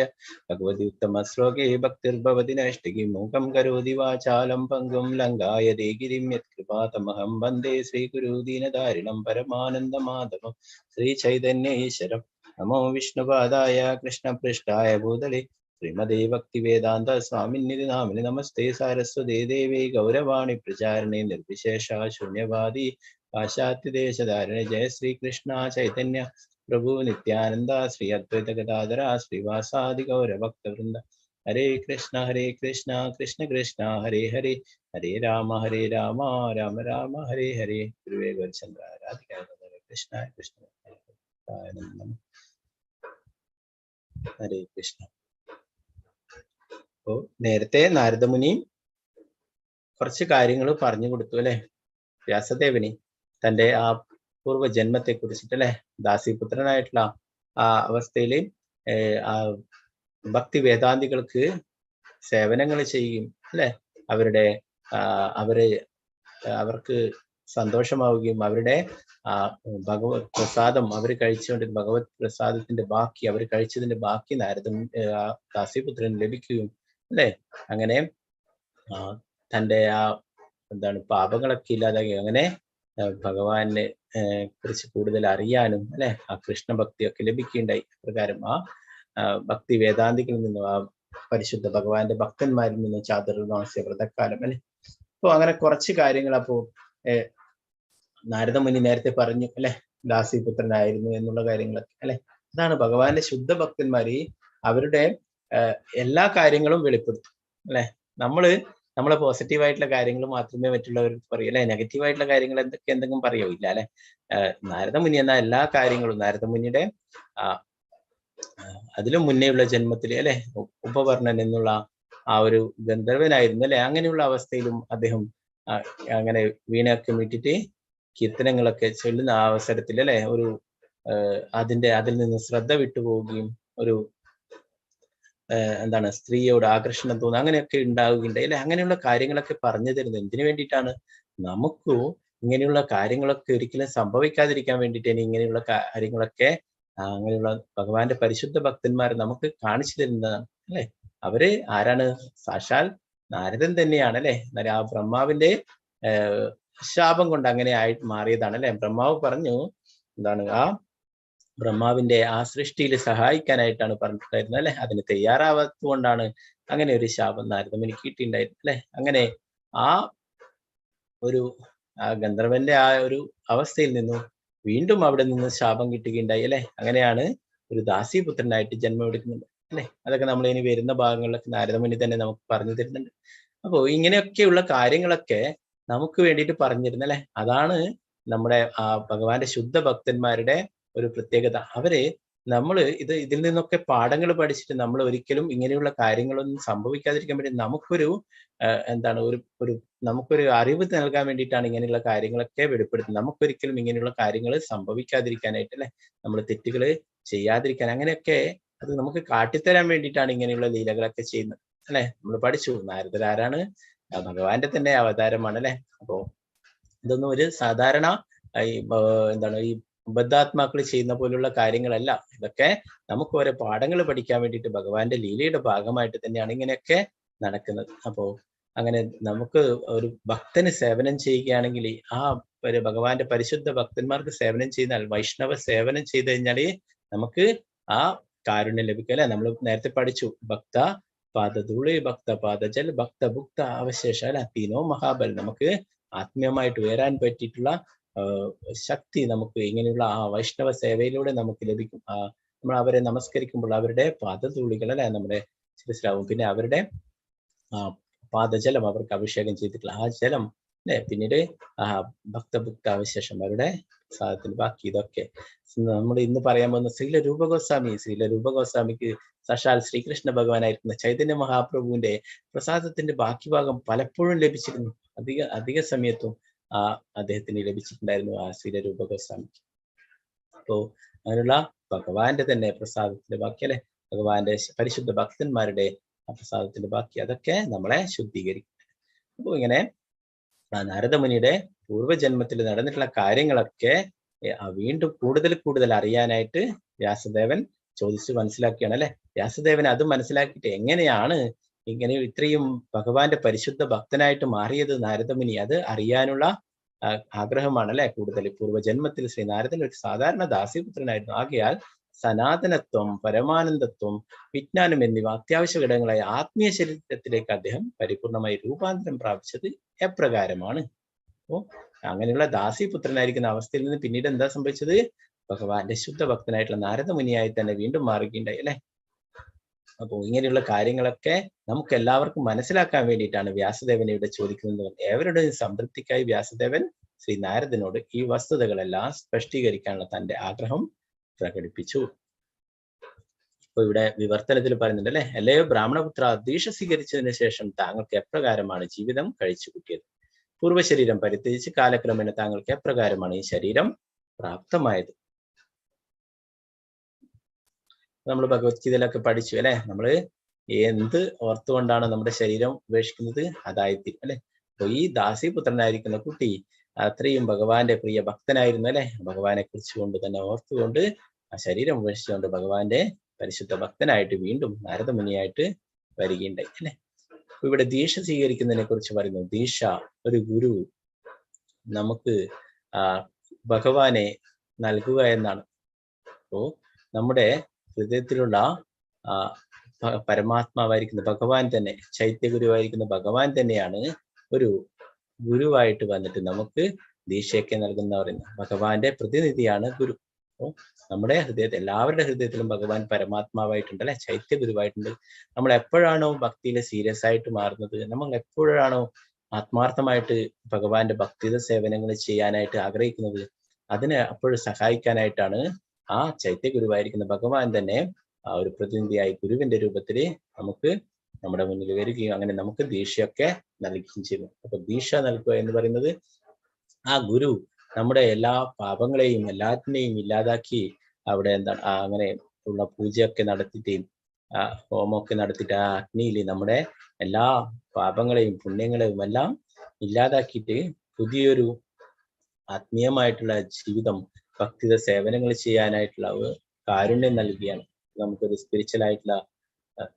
ഭഗവതി ഉത്തമ ശ്ലോകേ ഭക്തിർഭവതി നൈഷ്ഠികീം മൂകം കരോതി വാചാലം പങ്കും ലങ്കായതേ ഗിരിം യത്കൃപാതമഹം വന്ദേ ശ്രീഗുരു ദീനധാരിണം പരമാനന്ദമാധവം ശ്രീ ചൈതന്യേശ്വരം. നമോ വിഷ്ണുപാദായ കൃഷ്ണപൃഷ്ഠായ ഭൂതലേ ശ്രീമദേ ഭക്തി വേദാന്ത സ്വാമിനിധി നാമിനി നമസ്തേ സാരസ്വതേ ദേവേ ഗൗരവാണി പ്രചാരണേ നിർവിശേഷ ശൂന്യവാദി പാശ്ചാത്യദേശധാരണ. ജയ ശ്രീകൃഷ്ണ ചൈതന്യ പ്രഭു നിത്യാനന്ദ ശ്രീ അദ്വൈത ഗദാധര ശ്രീവാസാദി ഗൗരഭക്തവൃന്ദ. ഹരേ കൃഷ്ണ കൃഷ്ണ കൃഷ്ണ ഹരേ ഹരേ, ഹരേ രാമ രാമ രാമ ഹരേ ഹരേ. ഗുരുവേ ഗോരചന്ദ്ര രാധികായ കൃഷ്ണ കൃഷ്ണ ഹരേ കൃഷ്ണ. അപ്പോ നേരത്തെ നാരദമുനി കുറച്ച് കാര്യങ്ങൾ പറഞ്ഞു കൊടുത്തു അല്ലെ വ്യാസദേവന്, തന്റെ ആ പൂർവ്വജന്മത്തെ കുറിച്ചിട്ട് അല്ലെ. ദാസിപുത്രനായിട്ടുള്ള ആ അവസ്ഥയില് ആ ഭക്തി വേദാന്തികൾക്ക് സേവനങ്ങൾ ചെയ്യും അല്ലെ. അവർക്ക് സന്തോഷമാവുകയും അവരുടെ ഭഗവത് പ്രസാദം അവർ കഴിച്ചുകൊണ്ടിരുന്ന ഭഗവത് പ്രസാദത്തിന്റെ ബാക്കി, അവർ കഴിച്ചതിന്റെ ബാക്കി ദാസിപുത്രന് ലഭിക്കുകയും അല്ലെ. അങ്ങനെ തന്റെ പാപങ്ങളൊക്കെ ഇല്ലാതാക്കി അങ്ങനെ ഭഗവാനെ കുറിച്ച് കൂടുതൽ അറിയാനും അല്ലെ ആ കൃഷ്ണഭക്തിയൊക്കെ ലഭിക്കുകയുണ്ടായി. പ്രകാരം ആ ഭക്തി വേദാന്തികളിൽ നിന്നും ആ പരിശുദ്ധ ഭഗവാന്റെ ഭക്തന്മാരിൽ നിന്നും ചാതുർമാസ്യ വ്രതക്കാലം അല്ലെ. അപ്പൊ അങ്ങനെ കുറച്ച് കാര്യങ്ങൾ അപ്പോ നാരദമുനി നേരത്തെ പറഞ്ഞു അല്ലെ, ദാസിപുത്രനായിരുന്നു എന്നുള്ള കാര്യങ്ങളൊക്കെ അല്ലെ. അതാണ് ഭഗവാന്റെ ശുദ്ധ ഭക്തന്മാര് അവരുടെ എല്ലാ കാര്യങ്ങളും വെളിപ്പെടുത്തും അല്ലെ. നമ്മളെ പോസിറ്റീവായിട്ടുള്ള കാര്യങ്ങൾ മാത്രമേ മറ്റുള്ളവർക്ക് പറയൂ അല്ലെ. നെഗറ്റീവായിട്ടുള്ള കാര്യങ്ങൾ എന്തെങ്കിലും പറയോ ഇല്ല അല്ലെ. നാരദമുനി എന്ന എല്ലാ കാര്യങ്ങളും നാരദമുനിയുടെ അതിലും മുന്നേയുള്ള ജന്മത്തിൽ അല്ലെ ഉപവർണ്ണൻ എന്നുള്ള ആ ഒരു ഗന്ധർവനായിരുന്നു അല്ലെ. അങ്ങനെയുള്ള അവസ്ഥയിലും അദ്ദേഹം അങ്ങനെ വീണയൊക്കെ മീട്ടിട്ട് കീർത്തനങ്ങളൊക്കെ ചൊല്ലുന്ന ആ അവസരത്തിൽ അല്ലെ അതിൽ നിന്ന് ശ്രദ്ധ വിട്ടുപോവുകയും ഒരു സ്ത്രീയോട് ആകർഷണം തോന്നുക അങ്ങനെയൊക്കെ ഉണ്ടാവുകയുണ്ടായി അല്ലെ. അങ്ങനെയുള്ള കാര്യങ്ങളൊക്കെ പറഞ്ഞു തരുന്നത് എന്തിനു വേണ്ടിയിട്ടാണ്? നമുക്ക് ഇങ്ങനെയുള്ള കാര്യങ്ങളൊക്കെ ഒരിക്കലും സംഭവിക്കാതിരിക്കാൻ വേണ്ടിയിട്ടാണ് ഇങ്ങനെയുള്ള കാര്യങ്ങളൊക്കെ അങ്ങനെയുള്ള ഭഗവാന്റെ പരിശുദ്ധ ഭക്തന്മാർ നമുക്ക് കാണിച്ചു തരുന്നതാണ് അല്ലെ. അവര് ആരാണ്? സാക്ഷാൽ നാരദൻ തന്നെയാണ് അല്ലെ. ആ ബ്രഹ്മാവിന്റെ ശാപം കൊണ്ട് അങ്ങനെ ആയിട്ട് മാറിയതാണ് അല്ലെ. ബ്രഹ്മാവ് പറഞ്ഞു ആ ബ്രഹ്മാവിന്റെ ആ സൃഷ്ടിയിൽ സഹായിക്കാനായിട്ടാണ് പറഞ്ഞിട്ടുണ്ടായിരുന്നത് അല്ലെ. അതിന് തയ്യാറാവാത്തത് കൊണ്ടാണ് അങ്ങനെ ഒരു ശാപം നാരദമുനി കിട്ടിയിട്ടുണ്ടായിരുന്നു അല്ലെ. അങ്ങനെ ആ ഗന്ധർവന്റെ ആ ഒരു അവസ്ഥയിൽ നിന്നും വീണ്ടും അവിടെ നിന്ന് ശാപം കിട്ടുകയുണ്ടായി അല്ലെ. അങ്ങനെയാണ് ഒരു ദാസിപുത്രനായിട്ട് ജന്മം എടുക്കുന്നുണ്ട് അല്ലെ. അതൊക്കെ നമ്മൾ ഇനി വരുന്ന ഭാഗങ്ങളിലൊക്കെ നാരദമുനി തന്നെ നമുക്ക് പറഞ്ഞു തരുന്നുണ്ട്. അപ്പോ ഇങ്ങനെയൊക്കെയുള്ള കാര്യങ്ങളൊക്കെ നമുക്ക് വേണ്ടിയിട്ട് പറഞ്ഞിരുന്നു അല്ലെ. അതാണ് നമ്മുടെ ആ ഭഗവാന്റെ ശുദ്ധ ഭക്തന്മാരുടെ ഒരു പ്രത്യേകത. അവര് നമ്മൾ ഇതിൽ നിന്നൊക്കെ പാഠങ്ങൾ പഠിച്ചിട്ട് നമ്മൾ ഒരിക്കലും ഇങ്ങനെയുള്ള കാര്യങ്ങളൊന്നും സംഭവിക്കാതിരിക്കാൻ വേണ്ടി നമുക്കൊരു എന്താണ് ഒരു നമുക്കൊരു അറിവ് നൽകാൻ വേണ്ടിയിട്ടാണ് ഇങ്ങനെയുള്ള കാര്യങ്ങളൊക്കെ വെളിപ്പെടുത്തുന്നത്. നമുക്കൊരിക്കലും ഇങ്ങനെയുള്ള കാര്യങ്ങൾ സംഭവിക്കാതിരിക്കാനായിട്ട് അല്ലെ, നമ്മൾ തെറ്റുകൾ ചെയ്യാതിരിക്കാൻ, അങ്ങനെയൊക്കെ അത് നമുക്ക് കാട്ടിത്തരാൻ വേണ്ടിയിട്ടാണ് ഇങ്ങനെയുള്ള ലീലകളൊക്കെ ചെയ്യുന്നത് അല്ലെ. നമ്മൾ പഠിച്ചു നാരദർ ആരാണ്, ഭഗവാന്റെ തന്നെ അവതാരമാണ് അല്ലെ. അപ്പോ ഇതൊന്നും ഒരു സാധാരണ എന്താണ് ഈ ബദ്ധാത്മാക്കൾ ചെയ്യുന്ന പോലുള്ള കാര്യങ്ങളല്ല. ഇതൊക്കെ നമുക്ക് ഓരോ പാഠങ്ങൾ പഠിക്കാൻ വേണ്ടിയിട്ട് ഭഗവാന്റെ ലീലയുടെ ഭാഗമായിട്ട് തന്നെയാണ് ഇങ്ങനെയൊക്കെ നടക്കുന്നത്. അപ്പോ അങ്ങനെ നമുക്ക് ഒരു ഭക്തന് സേവനം ചെയ്യുകയാണെങ്കിൽ, ആ ഒരു ഭഗവാന്റെ പരിശുദ്ധ ഭക്തന്മാർക്ക് സേവനം ചെയ്താൽ, വൈഷ്ണവ സേവനം ചെയ്ത് കഴിഞ്ഞാല് നമുക്ക് ആ കാരുണ്യം ലഭിക്കും അല്ലെ. നമ്മൾ നേരത്തെ പഠിച്ചു, ഭക്ത പാദധൂളി, ഭക്ത പാദജൽ, ഭക്ത ഭുക്ത അവശേഷ അല്ലെ, തീനോ മഹാബൽ. നമുക്ക് ആത്മീയമായിട്ട് ഉയരാൻ പറ്റിയിട്ടുള്ള ശക്തി നമുക്ക് ഇങ്ങനെയുള്ള ആ വൈഷ്ണവ സേവയിലൂടെ നമുക്ക് ലഭിക്കും. നമ്മൾ അവരെ നമസ്കരിക്കുമ്പോൾ അവരുടെ പാദധൂളികൾ അല്ലെ നമ്മുടെ ശിരസിലാവും. പിന്നെ അവരുടെ പാദജലം, അവർക്ക് അഭിഷേകം ചെയ്തിട്ടുള്ള ആ ജലം അല്ലെ, പിന്നീട് ഭക്തഭുക്ത അവശേഷം അവരുടെ പ്രസാദത്തിന് ബാക്കി. ഇതൊക്കെ നമ്മൾ ഇന്ന് പറയാൻ പോകുന്ന ശ്രീല രൂപഗോസ്വാമിക്ക് സാക്ഷാൽ ശ്രീകൃഷ്ണ ഭഗവാനായിരിക്കുന്ന ചൈതന്യ മഹാപ്രഭുവിന്റെ പ്രസാദത്തിന്റെ ബാക്കി ഭാഗം പലപ്പോഴും ലഭിച്ചിരുന്നു. അധിക സമയത്തും അദ്ദേഹത്തിന് ലഭിച്ചിട്ടുണ്ടായിരുന്നു ആ ശ്രീല രൂപഗോസ്വാമിക്ക്. അപ്പോ അങ്ങനെയുള്ള ഭഗവാന്റെ തന്നെ പ്രസാദത്തിന്റെ ബാക്കി അല്ലെ, ഭഗവാന്റെ പരിശുദ്ധ ഭക്തന്മാരുടെ ആ പ്രസാദത്തിന്റെ ബാക്കി, അതൊക്കെ നമ്മളെ ശുദ്ധീകരിക്കും. അപ്പൊ ഇങ്ങനെ നാരദമുനിയുടെ പൂർവ്വജന്മത്തിൽ നടന്നിട്ടുള്ള കാര്യങ്ങളൊക്കെ വീണ്ടും കൂടുതൽ അറിയാനായിട്ട് വ്യാസദേവൻ ചോദിച്ചു മനസ്സിലാക്കിയാണ് അല്ലെ. വ്യാസദേവൻ അത് മനസ്സിലാക്കിയിട്ട് എങ്ങനെയാണ് ഇങ്ങനെ ഇത്രയും ഭഗവാന്റെ പരിശുദ്ധ ഭക്തനായിട്ട് മാറിയത് നാരദമുനി, അത് അറിയാനുള്ള ആഗ്രഹമാണ് അല്ലെ കൂടുതൽ. പൂർവ്വജന്മത്തിൽ ശ്രീനാരദൻ ഒരു സാധാരണ ദാസിപുത്രനായിരുന്നു. ആകയാൽ സനാതനത്വം, പരമാനന്ദത്വം, വിജ്ഞാനം എന്നിവ അത്യാവശ്യ ഘടകങ്ങളായ ആത്മീയ ശരീരത്തിലേക്ക് അദ്ദേഹം പരിപൂർണമായി രൂപാന്തരം പ്രാപിച്ചത് എപ്രകാരമാണ്. അപ്പോ അങ്ങനെയുള്ള ദാസിപുത്രനായിരിക്കുന്ന അവസ്ഥയിൽ നിന്ന് പിന്നീട് എന്താ സംഭവിച്ചത്? ഭഗവാന്റെ ശുദ്ധ ഭക്തനായിട്ടുള്ള നാരദമുനിയായി തന്നെ വീണ്ടും മാറുകയുണ്ടായി അല്ലെ. അപ്പോൾ ഇങ്ങനെയുള്ള കാര്യങ്ങളൊക്കെ നമുക്ക് എല്ലാവർക്കും മനസ്സിലാക്കാൻ വേണ്ടിയിട്ടാണ് വ്യാസദേവൻ ഇവിടെ ചോദിക്കുന്നത്. ഏവരുടെയും സംതൃപ്തിക്കായി വ്യാസദേവൻ ശ്രീ നാരദനോട് ഈ വസ്തുതകളെല്ലാം സ്പഷ്ടീകരിക്കാനുള്ള തന്റെ ആഗ്രഹം പ്രകടിപ്പിച്ചു. അപ്പൊ ഇവിടെ വിവർത്തനത്തിൽ പറയുന്നുണ്ട് അല്ലെ, അല്ലയോ ബ്രാഹ്മണപുത്ര, ദീക്ഷ സ്വീകരിച്ചതിന് ശേഷം താങ്കൾക്ക് എപ്രകാരമാണ് ജീവിതം കഴിച്ചു കൂട്ടിയത്? പൂർവ്വശരീരം പരിത്യജിച്ച് കാലക്രമേണ താങ്കൾക്ക് എപ്രകാരമാണ് ഈ ശരീരം പ്രാപ്തമായത്? നമ്മൾ ഭഗവത്ഗീതയിലൊക്കെ പഠിച്ചു അല്ലെ. നമ്മൾ എന്ത് ഓർത്തുകൊണ്ടാണ് നമ്മുടെ ശരീരം ഉപേക്ഷിക്കുന്നത്, അതായിത്തീരും അല്ലെ. അപ്പൊ ഈ ദാസിപുത്രനായിരിക്കുന്ന കുട്ടി അത്രയും ഭഗവാന്റെ പ്രിയ ഭക്തനായിരുന്നു അല്ലെ. ഭഗവാനെ കുറിച്ചുകൊണ്ട് തന്നെ ഓർത്തുകൊണ്ട് ആ ശരീരം ഉപേക്ഷിച്ചുകൊണ്ട് ഭഗവാന്റെ പരിശുദ്ധ ഭക്തനായിട്ട് വീണ്ടും നാരദമുനിയായിട്ട് വരികയുണ്ടായി അല്ലെ. അപ്പൊ ഇവിടെ ദീക്ഷ സ്വീകരിക്കുന്നതിനെ കുറിച്ച് പറയുന്നു. ദീക്ഷ, ഒരു ഗുരു നമുക്ക് ഭഗവാനെ നൽകുക എന്നാണ്. അപ്പോ നമ്മുടെ ഹൃദയത്തിലുള്ള പരമാത്മാവായിരിക്കുന്ന ഭഗവാൻ തന്നെ, ചൈത്യഗുരുവായിരിക്കുന്ന ഭഗവാൻ തന്നെയാണ് ഒരു ഗുരുവായിട്ട് വന്നിട്ട് നമുക്ക് ദീക്ഷയൊക്കെ നൽകുന്ന പറയുന്നത്. ഭഗവാന്റെ പ്രതിനിധിയാണ് ഗുരു. അപ്പോൾ നമ്മുടെ ഹൃദയത്തിൽ, എല്ലാവരുടെ ഹൃദയത്തിലും ഭഗവാൻ പരമാത്മാവായിട്ടുണ്ട് അല്ലെ, ചൈത്യഗുരുവായിട്ടുണ്ട്. നമ്മൾ എപ്പോഴാണോ ഭക്തിയിൽ സീരിയസ് ആയിട്ട് മാറുന്നത്, നമ്മൾ എപ്പോഴാണോ ആത്മാർത്ഥമായിട്ട് ഭഗവാന്റെ ഭക്തിയുടെ സേവനങ്ങൾ ചെയ്യാനായിട്ട് ആഗ്രഹിക്കുന്നത്, അതിനെ അപ്പോഴും സഹായിക്കാനായിട്ടാണ് ആ ചൈത്യഗുരുവായിരിക്കുന്ന ഭഗവാൻ തന്നെ ആ ഒരു പ്രതിനിധിയായി ഗുരുവിന്റെ രൂപത്തിൽ നമുക്ക് നമ്മുടെ മുന്നിൽ വരികയും അങ്ങനെ നമുക്ക് ദീക്ഷയൊക്കെ നൽകുകയും ചെയ്യുന്നു. അപ്പൊ ദീക്ഷ നൽകുക എന്ന് പറയുന്നത് ആ ഗുരു നമ്മുടെ എല്ലാ പാപങ്ങളെയും എല്ലാത്തിനെയും ഇല്ലാതാക്കി അവിടെ എന്താണ് അങ്ങനെ ഉള്ള പൂജയൊക്കെ നടത്തിയിട്ട് ഹോമമൊക്കെ നടത്തിയിട്ട് ആ അഗ്നിയിൽ നമ്മുടെ എല്ലാ പാപങ്ങളെയും പുണ്യങ്ങളെയും എല്ലാം ഇല്ലാതാക്കിയിട്ട് പുതിയൊരു ആത്മീയമായിട്ടുള്ള ജീവിതം, ഭക്തിയുടെ സേവനങ്ങൾ ചെയ്യാനായിട്ടുള്ള കാരുണ്യം നൽകിയാണ്. നമുക്കൊരു സ്പിരിച്വൽ ആയിട്ടുള്ള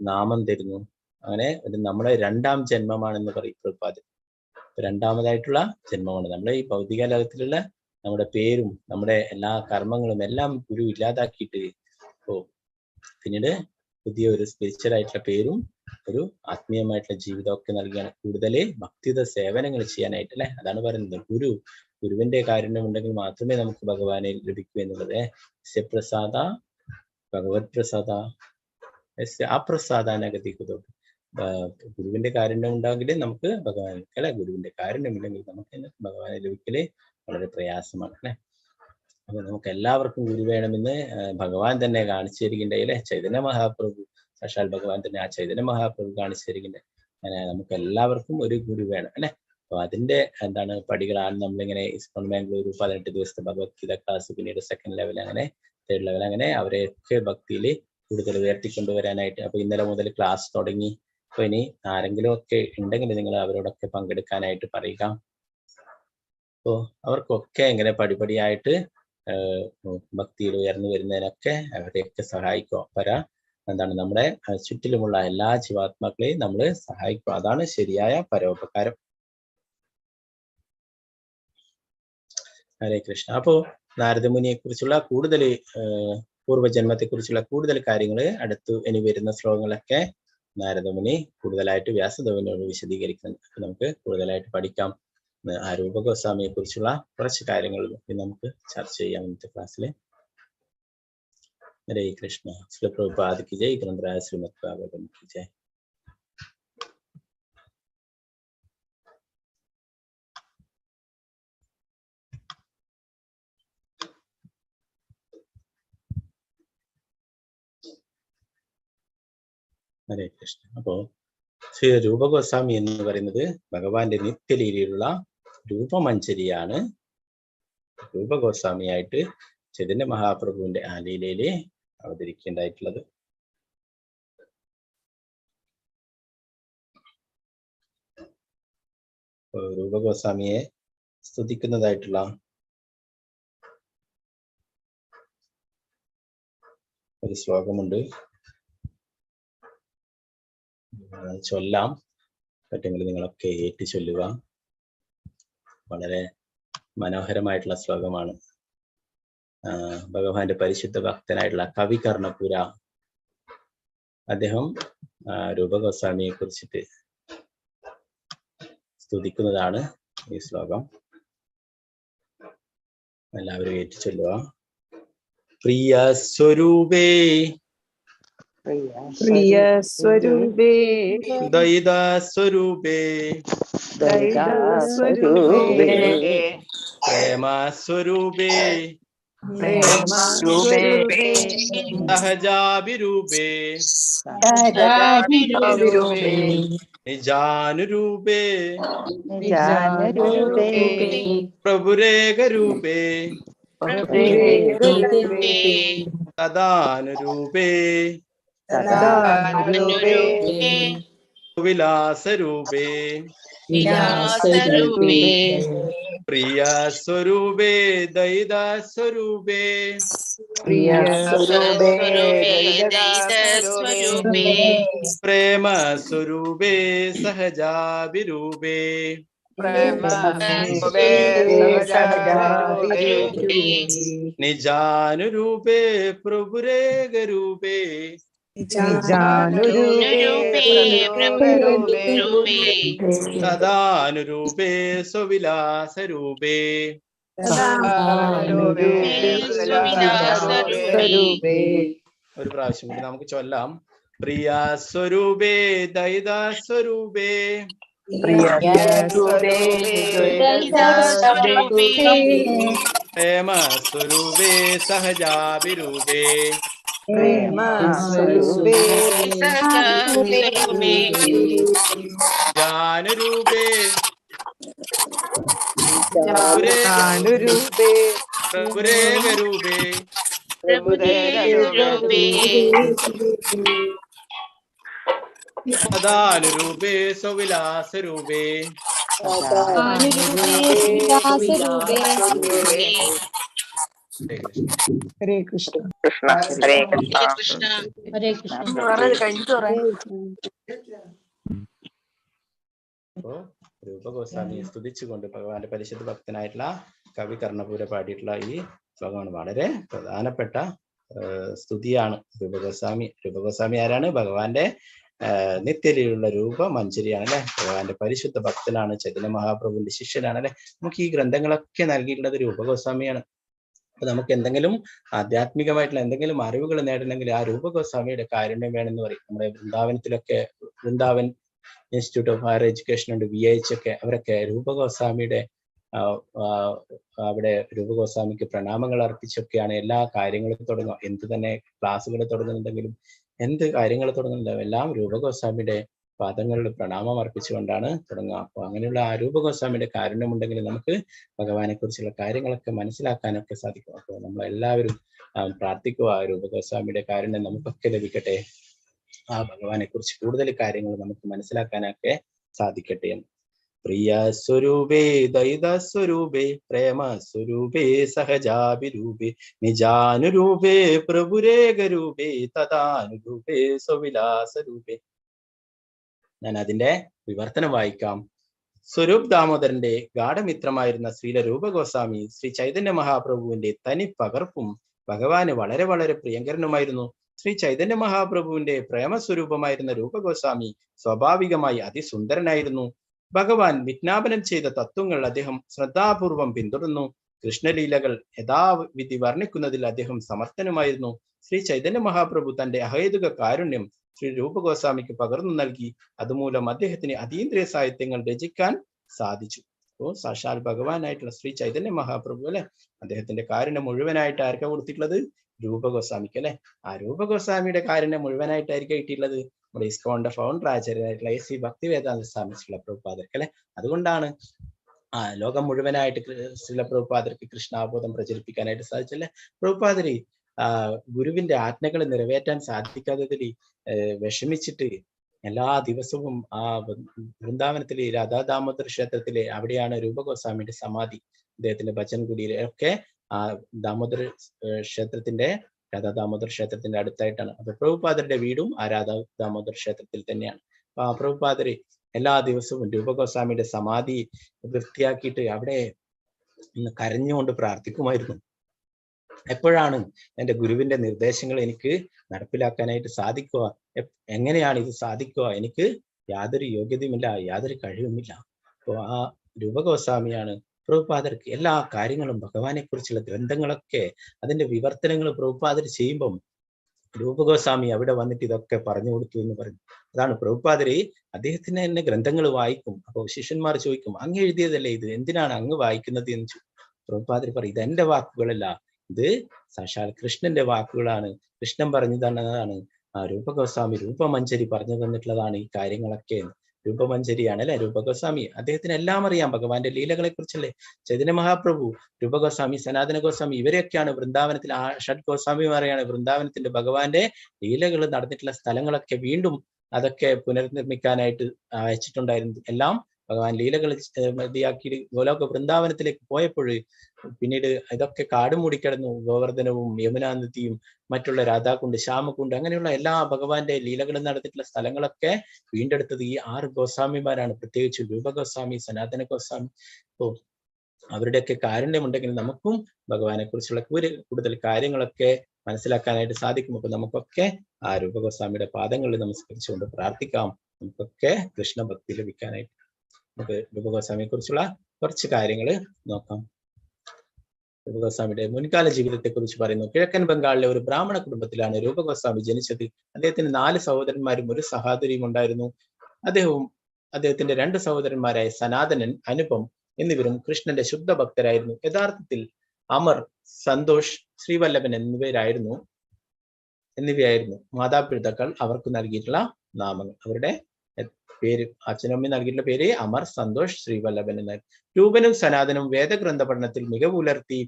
നാമം തരുന്നു. അങ്ങനെ ഇത് നമ്മുടെ രണ്ടാം ജന്മമാണെന്ന് പറയും. രണ്ടാമതായിട്ടുള്ള ജന്മമാണ്. നമ്മുടെ ഈ ഭൗതിക ലോകത്തിലുള്ള നമ്മുടെ പേരും നമ്മുടെ എല്ലാ കർമ്മങ്ങളും എല്ലാം ഗുരു ഇല്ലാതാക്കിയിട്ട് പിന്നീട് പുതിയ ഒരു സ്പിരിച്വൽ ആയിട്ടുള്ള പേരും ഒരു ആത്മീയമായിട്ടുള്ള ജീവിതമൊക്കെ നൽകിയാണ് കൂടുതൽ ഭക്തിയുടെ സേവനങ്ങൾ ചെയ്യാനായിട്ട് അല്ലെ. അതാണ് പറയുന്നത്, ഗുരുവിന്റെ കാരുണ്യം ഉണ്ടെങ്കിൽ മാത്രമേ നമുക്ക് ഭഗവാനെ ലഭിക്കൂ എന്നുള്ളത്. പ്രസാദ ഭഗവത് പ്രസാദ അപ്രസാദാനഗതിക്കുതോട്ട്. ഗുരുവിന്റെ കാരുണ്യം ഉണ്ടാകില്ലേ നമുക്ക് ഭഗവാനെ അല്ലെ. ഗുരുവിന്റെ കാരുണ്യം ഉണ്ടെങ്കിൽ നമുക്ക് ഭഗവാനെ ലഭിക്കല് വളരെ പ്രയാസമാണ് അല്ലെ. അപ്പൊ നമുക്ക് എല്ലാവർക്കും ഗുരു വേണമെന്ന് ഭഗവാൻ തന്നെ കാണിച്ചു തരികണ്ടല്ലേ. ചൈതന്യ മഹാപ്രഭു, സാക്ഷാൽ ഭഗവാൻ തന്നെ ആ ചൈതന്യ മഹാപ്രഭു കാണിച്ചു തരികണ്ടേ. അങ്ങനെ നമുക്ക് എല്ലാവർക്കും ഒരു ഗുരു വേണം അല്ലെ. അപ്പൊ അതിന്റെ എന്താണ് പടികളാണ് നമ്മളിങ്ങനെ ISKCON ബാംഗ്ലൂർ 18 ദിവസത്തെ ഭഗവത്ഗീത ക്ലാസ്, പിന്നീട് സെക്കൻഡ് ലെവൽ, അങ്ങനെ തേർഡ് ലെവൽ, അങ്ങനെ അവരെയൊക്കെ ഭക്തിയിൽ കൂടുതൽ ഉയർത്തിക്കൊണ്ടുവരാനായിട്ട്. അപ്പൊ ഇന്നലെ മുതൽ ക്ലാസ് തുടങ്ങി. അപ്പൊ ഇനി ആരെങ്കിലും ഒക്കെ ഉണ്ടെങ്കിൽ നിങ്ങൾ അവരോടൊക്കെ പങ്കെടുക്കാനായിട്ട് പറയുക. അപ്പോ അവർക്കൊക്കെ ഇങ്ങനെ പടിപടിയായിട്ട് ഭക്തിയിൽ ഉയർന്നു വരുന്നതിനൊക്കെ അവരെയൊക്കെ സഹായിക്കുക. എന്താണ് നമ്മുടെ ചുറ്റിലുമുള്ള എല്ലാ ജീവാത്മാക്കളെയും നമ്മൾ സഹായിക്കുക. അതാണ് ശരിയായ പരോപകാരം. ഹരേ കൃഷ്ണ. അപ്പോ നാരദമുനിയെ കുറിച്ചുള്ള കൂടുതൽ പൂർവ്വജന്മത്തെ കുറിച്ചുള്ള കൂടുതൽ കാര്യങ്ങൾ അടുത്ത് ഇനി വരുന്ന ശ്ലോകങ്ങളൊക്കെ നാരദമുനി കൂടുതലായിട്ട് വ്യാസദേവനോട് വിശദീകരിക്കുന്നുണ്ട്. നമുക്ക് കൂടുതലായിട്ട് പഠിക്കാം. ആ രൂപഗോസ്വാമിയെ കുറിച്ചുള്ള കുറച്ച് കാര്യങ്ങൾ നമുക്ക് ചർച്ച ചെയ്യാം ഇന്നത്തെ ക്ലാസ്സിൽ. ഹരേ കൃഷ്ണ. ശ്രീ പ്രഭുപാദ കി ജയ്. ഗ്രന്ഥരാജ ശ്രീമദ് ഭാഗവതം കി ജയ്. ഹരേ കൃഷ്ണ. അപ്പോ ശ്രീ രൂപഗോസ്വാമി എന്ന് പറയുന്നത് ഭഗവാന്റെ നിത്യലീലയിലുള്ള രൂപമഞ്ജരിയാണ്. രൂപഗോസ്വാമിയായിട്ട് ചൈതന്യ മഹാപ്രഭുവിന്റെ ആ ലീലയില് അവതരിക്കേണ്ടായിട്ടുള്ളത്. രൂപഗോസ്വാമിയെ സ്തുതിക്കുന്നതായിട്ടുള്ള ഒരു ശ്ലോകമുണ്ട്. ചൊല്ലാം. പറ്റുമെങ്കിൽ നിങ്ങളൊക്കെ ഏറ്റു ചൊല്ലുക. വളരെ മനോഹരമായിട്ടുള്ള ശ്ലോകമാണ്. ഭഗവാന്റെ പരിശുദ്ധ ഭക്തനായിട്ടുള്ള കവി കർണപുര അദ്ദേഹം രൂപഗോസ്വാമിയെ കുറിച്ചിട്ട് സ്തുതിക്കുന്നതാണ് ഈ ശ്ലോകം. എല്ലാവരും ഏറ്റു ചൊല്ലുക. പ്രിയ സ്വരൂപേ, പ്രിയ സ്വരൂപേ, ദയിത സ്വരൂപേ, ദയിത സ്വരൂപേ, പ്രേമ സ്വരൂപേ, പ്രേമ സ്വരൂപേ, സഹജാഭിരൂപേ, സഹജാഭിരൂപേ, നിജാനുരൂപേ, നിജാനുരൂപേ, പ്രഭുരേഖരൂപേ, പ്രഭുരേഖരൂപേ, തദാനുരൂപേ, തദാനുരൂപേ, വിലാസരൂപേ, വിലാസരൂപേ, പ്രിയ സ്വരൂപേ, ദയിത സ്വരൂപേ, പ്രിയ സ്വരൂപേ, ദയിത സ്വരൂപേ, പ്രേമ സ്വരൂപേ, സഹജാഭിരൂപേ, പ്രേമ സ്വരൂപേ, സഹജാഭിരൂപേ, നിജാനുരൂപേ, പ്രഭുരേഖരൂപേ, നിജാനുരൂപേ, പ്രഭുരൂപേ, തദാനുരൂപേ, സ്വവിലാസരൂപേ, തദാനുരൂപേ, സ്വവിലാസരൂപേ. ഒരു പ്രാവശ്യം കൂടി നമുക്ക് ചൊല്ലാം. പ്രിയ സ്വരൂപേ, ദയിത സ്വരൂപേ, പ്രിയ സ്വരൂപേ, ദയിത സ്വരൂപേ, പ്രേമ സ്വരൂപേ, സഹജാഭിരൂപേ, പ്രേമ സ്വരൂപേ, സഹജാഭിരൂപേ, ജാനുരൂപേ, ജാനുരൂപേ, പ്രഭുരേഖരൂപേ, പ്രഭുരേഖരൂപേ, തദാനുരൂപേ, സ്വവിലാസരൂപേ, ഹരേ കൃഷ്ണ. ഹരേ കൃഷ്ണ. ഹരേ കൃഷ്ണ. അപ്പോ രൂപഗോസ്വാമിയെ സ്തുതിച്ചുകൊണ്ട് ഭഗവാന്റെ പരിശുദ്ധ ഭക്തനായിട്ടുള്ള കവി കർണപുര പാടിയിട്ടുള്ള ഈ ശ്ലോകമാണ്. വളരെ പ്രധാനപ്പെട്ട സ്തുതിയാണ് രൂപഗോസ്വാമി. രൂപഗോസ്വാമി ആരാണ്? ഭഗവാന്റെ നിത്യലീലുള്ള രൂപമഞ്ജരിയാണ് അല്ലെ. ഭഗവാന്റെ പരിശുദ്ധ ഭക്തനാണ്, ചൈതന്യ മഹാപ്രഭുവിന്റെ ശിഷ്യനാണ് അല്ലെ. നമുക്ക് ഈ ഗ്രന്ഥങ്ങളൊക്കെ നൽകിയിട്ടുള്ളത് രൂപഗോസ്വാമിയാണ്. അപ്പൊ നമുക്ക് എന്തെങ്കിലും ആധ്യാത്മികമായിട്ടുള്ള എന്തെങ്കിലും അറിവുകൾ നേടണമെങ്കിൽ ആ രൂപഗോസ്വാമിയുടെ കാരുണ്യം വേണമെന്ന് പറയും. നമ്മുടെ വൃന്ദാവനത്തിലൊക്കെ, Vrindavan institute of higher education ഉണ്ട്, VH ഒക്കെ, അവരൊക്കെ രൂപഗോസ്വാമിയുടെ അവിടെ രൂപഗോസ്വാമിക്ക് പ്രണാമങ്ങൾ അർപ്പിച്ചൊക്കെയാണ് എല്ലാ കാര്യങ്ങളും തുടങ്ങുക. എന്ത് തന്നെ ക്ലാസ്സുകൾ തുടങ്ങുന്നുണ്ടെങ്കിലും എന്ത് കാര്യങ്ങൾ തുടങ്ങുന്നുണ്ടെങ്കിലും എല്ലാം രൂപഗോസ്വാമിയുടെ പാദങ്ങളിൽ പ്രണാമം അർപ്പിച്ചുകൊണ്ടാണ് തുടങ്ങുക. അപ്പോൾ അങ്ങനെയുള്ള ആ രൂപഗോസ്വാമിയുടെ കാരുണ്യമുണ്ടെങ്കിൽ നമുക്ക് ഭഗവാനെ കുറിച്ചുള്ള കാര്യങ്ങളൊക്കെ മനസ്സിലാക്കാനൊക്കെ സാധിക്കും. അപ്പോൾ നമ്മളെല്ലാവരും പ്രാർത്ഥിക്കുക, രൂപഗോസ്വാമിയുടെ കാരുണ്യം നമുക്കൊക്കെ ലഭിക്കട്ടെ, ആ ഭഗവാനെ കുറിച്ച് കൂടുതൽ കാര്യങ്ങൾ നമുക്ക് മനസ്സിലാക്കാനൊക്കെ സാധിക്കട്ടെ എന്ന്. പ്രിയ സ്വരൂപേ ദൈത സ്വരൂപേ പ്രേമ സ്വരൂപേ സഹജാഭിരൂപേ നിജാനുരൂപേ പ്രഭുരേഖരൂപേ തഥാനുരൂപേ സ്വവിലാസരൂപേ. ഞാൻ അതിന്റെ വിവർത്തനം വായിക്കാം. സ്വരൂപ് ദാമോദരന്റെ ഗാഠമിത്രമായിരുന്ന ശ്രീല രൂപഗോസ്വാമി ശ്രീ ചൈതന്യ മഹാപ്രഭുവിന്റെ തനി പകർപ്പും ഭഗവാന് വളരെ വളരെ പ്രിയങ്കരനുമായിരുന്നു. ശ്രീ ചൈതന്യ മഹാപ്രഭുവിന്റെ പ്രേമസ്വരൂപമായിരുന്ന രൂപഗോസ്വാമി സ്വാഭാവികമായി അതിസുന്ദരനായിരുന്നു. ഭഗവാൻ വിജ്ഞാപനം ചെയ്ത തത്വങ്ങൾ അദ്ദേഹം ശ്രദ്ധാപൂർവം പിന്തുടർന്നു. കൃഷ്ണലീലകൾ യഥാവിധി വർണ്ണിക്കുന്നതിൽ അദ്ദേഹം സമർത്ഥനുമായിരുന്നു. ശ്രീ ചൈതന്യ മഹാപ്രഭു തന്റെ അഹേതുക കാരുണ്യം ശ്രീ രൂപഗോസ്വാമിക്ക് പകർന്നു നൽകി. അതുമൂലം അദ്ദേഹത്തിന് അതീന്ദ്രിയ സാഹിത്യങ്ങൾ രചിക്കാൻ സാധിച്ചു. അപ്പോൾ സാക്ഷാൽ ഭഗവാനായിട്ടുള്ള ശ്രീ ചൈതന്യ മഹാപ്രഭു അല്ലെ, അദ്ദേഹത്തിന്റെ കാരുണ്യം മുഴുവനായിട്ട് ആർക്കാ കൊടുത്തിട്ടുള്ളത്? രൂപഗോസ്വാമിക്ക് അല്ലെ. ആ രൂപഗോസ്വാമിയുടെ കാരുണ്യം മുഴുവനായിട്ടായിരിക്കും കിട്ടിയിട്ടുള്ളത് നമ്മുടെ ഇസ്കോണിന്റെ ഫൗണ്ടർ ആചാര്യനായിട്ടുള്ള ശ്രീ ഭക്തിവേദാന്ത സ്വാമി ശ്രീല പ്രഭുപാദർക്ക് അല്ലെ. അതുകൊണ്ടാണ് ലോകം മുഴുവനായിട്ട് ശ്രീല പ്രഭുപാദർക്ക് കൃഷ്ണാബോധം പ്രചരിപ്പിക്കാനായിട്ട് സാധിച്ചല്ലേ. പ്രഭുപാദര് ഗുരുവിന്റെ ആജ്ഞകൾ നിറവേറ്റാൻ സാധിക്കാത്തതിൽ വിഷമിച്ചിട്ട് എല്ലാ ദിവസവും ആ വൃന്ദാവനത്തിലെ രാധാ ദാമോദർ ക്ഷേത്രത്തിലെ അവിടെയാണ് രൂപഗോസ്വാമിയുടെ സമാധി. അദ്ദേഹത്തിന്റെ ഭജൻ കുടീരൊക്കെ ആ ദാമോദർ ക്ഷേത്രത്തിന്റെ രാധാ ദാമോദർ ക്ഷേത്രത്തിന്റെ അടുത്തായിട്ടാണ്. അപ്പൊ പ്രഭുപാദരുടെ വീടും ആ രാധാ ദാമോദർ ക്ഷേത്രത്തിൽ തന്നെയാണ്. അപ്പൊ ആ പ്രഭുപാദര് എല്ലാ ദിവസവും രൂപഗോസ്വാമിയുടെ സമാധി വൃത്തിയാക്കിയിട്ട് അവിടെ കരഞ്ഞുകൊണ്ട് പ്രാർത്ഥിക്കുമായിരുന്നു. എപ്പോഴാണ് എൻ്റെ ഗുരുവിന്റെ നിർദ്ദേശങ്ങൾ എനിക്ക് നടപ്പിലാക്കാനായിട്ട് സാധിക്കുക? എങ്ങനെയാണ് ഇത് സാധിക്കുക? എനിക്ക് യാതൊരു യോഗ്യതയുമില്ല, യാതൊരു കഴിവുമില്ല. അപ്പോൾ ആ രൂപഗോസ്വാമിയാണ് പ്രഭുപാദർക്ക് എല്ലാ കാര്യങ്ങളും ഭഗവാനെ കുറിച്ചുള്ള ഗ്രന്ഥങ്ങളൊക്കെ അതിന്റെ വിവർത്തനങ്ങൾ പ്രഭുപാദർ ചെയ്യുമ്പം രൂപഗോസ്വാമി അവിടെ വന്നിട്ട് ഇതൊക്കെ പറഞ്ഞു കൊടുത്തു എന്ന് പറഞ്ഞു. അതാണ് പ്രഭുപാദര് അദ്ദേഹത്തിന് തന്നെ ഗ്രന്ഥങ്ങൾ വായിക്കും. അപ്പോൾ ശിഷ്യന്മാർ ചോദിക്കും, അങ്ങ് എഴുതിയതല്ലേ ഇത്, എന്തിനാണ് അങ്ങ് വായിക്കുന്നത് എന്ന് ചോദിച്ചു. പ്രഭുപാദര് പറയും, ഇത് എന്റെ വാക്കുകളല്ല, ഇത് സാക്ഷാൽ കൃഷ്ണന്റെ വാക്കുകളാണ്, കൃഷ്ണൻ പറഞ്ഞു തന്നതാണ്. ആ രൂപഗോസ്വാമി രൂപമഞ്ജരി പറഞ്ഞു തന്നിട്ടുള്ളതാണ് ഈ കാര്യങ്ങളൊക്കെ. രൂപമഞ്ജരിയാണ് അല്ലെ രൂപഗോസ്വാമി. അദ്ദേഹത്തിന് എല്ലാം അറിയാം ഭഗവാന്റെ ലീലകളെ കുറിച്ചല്ലേ. ചൈതന്യ മഹാപ്രഭു, രൂപഗോസ്വാമി, സനാതന ഗോസ്വാമി ഇവരെയൊക്കെയാണ് വൃന്ദാവനത്തിൽ, ആ ഷഡ് ഗോസ്വാമിമാരെയാണ് വൃന്ദാവനത്തിന്റെ ഭഗവാന്റെ ലീലകൾ നടന്നിട്ടുള്ള സ്ഥലങ്ങളൊക്കെ വീണ്ടും അതൊക്കെ പുനർനിർമ്മിക്കാനായിട്ട് അയച്ചിട്ടുണ്ടായിരുന്നു. എല്ലാം ഭഗവാൻ ലീലകൾ മതിയാക്കി ഗോലോക വൃന്ദാവനത്തിലേക്ക് പോയപ്പോൾ പിന്നീട് ഇതൊക്കെ കാടും മൂടിക്കിടന്നു. ഗോവർദ്ധനവും യമുനാ നദിയും മറ്റുള്ള രാധാകുണ്ട്, ശ്യാമകുണ്ട്, അങ്ങനെയുള്ള എല്ലാ ഭഗവാന്റെ ലീലകളും നടത്തിയിട്ടുള്ള സ്ഥലങ്ങളൊക്കെ വീണ്ടെടുത്തത് ഈ 6 ഗോസ്വാമിമാരാണ്. പ്രത്യേകിച്ച് രൂപഗോസ്വാമി, സനാതന ഗോസ്വാമി. അപ്പോൾ അവരുടെയൊക്കെ കാരുണ്യമുണ്ടെങ്കിൽ നമുക്കും ഭഗവാനെ കുറിച്ചുള്ള കൂടുതൽ കാര്യങ്ങളൊക്കെ മനസ്സിലാക്കാനായിട്ട് സാധിക്കും. അപ്പൊ നമുക്കൊക്കെ ആ രൂപഗോസ്വാമിയുടെ പാദങ്ങളിൽ നമസ്കരിച്ചുകൊണ്ട് പ്രാർത്ഥിക്കാം, നമുക്കൊക്കെ കൃഷ്ണഭക്തി ലഭിക്കാനായിട്ട്. നമുക്ക് രൂപഗോസ്വാമിയെ കുറിച്ചുള്ള കുറച്ച് കാര്യങ്ങൾ നോക്കാം. രൂപഗോസ്വാമിയുടെ മുൻകാല ജീവിതത്തെ കുറിച്ച് പറയുന്നു. കിഴക്കൻ ബംഗാളിലെ ഒരു ബ്രാഹ്മണ കുടുംബത്തിലാണ് രൂപഗോസ്വാമി ജനിച്ചത്. അദ്ദേഹത്തിന് 4 സഹോദരന്മാരും 1 സഹോദരിയും ഉണ്ടായിരുന്നു. അദ്ദേഹത്തിന്റെ 2 സഹോദരന്മാരായ സനാതനൻ, അനുപം എന്നിവരും കൃഷ്ണന്റെ ശുദ്ധ ഭക്തരായിരുന്നു. യഥാർത്ഥത്തിൽ അമർ, സന്തോഷ്, ശ്രീവല്ലഭൻ എന്നിവയായിരുന്നു മാതാപിതാക്കൾ അവർക്ക് നൽകിയിട്ടുള്ള നാമങ്ങൾ. അവരുടെ പേര്, അച്ഛനമ്മ നൽകിയിട്ടുള്ള പേര് അമർ, സന്തോഷ്, ശ്രീവല്ലഭൻ എന്നായിരുന്നു. രൂപനും സനാതനും വേദഗ്രന്ഥ പഠനത്തിൽ മികവ് പുലർത്തി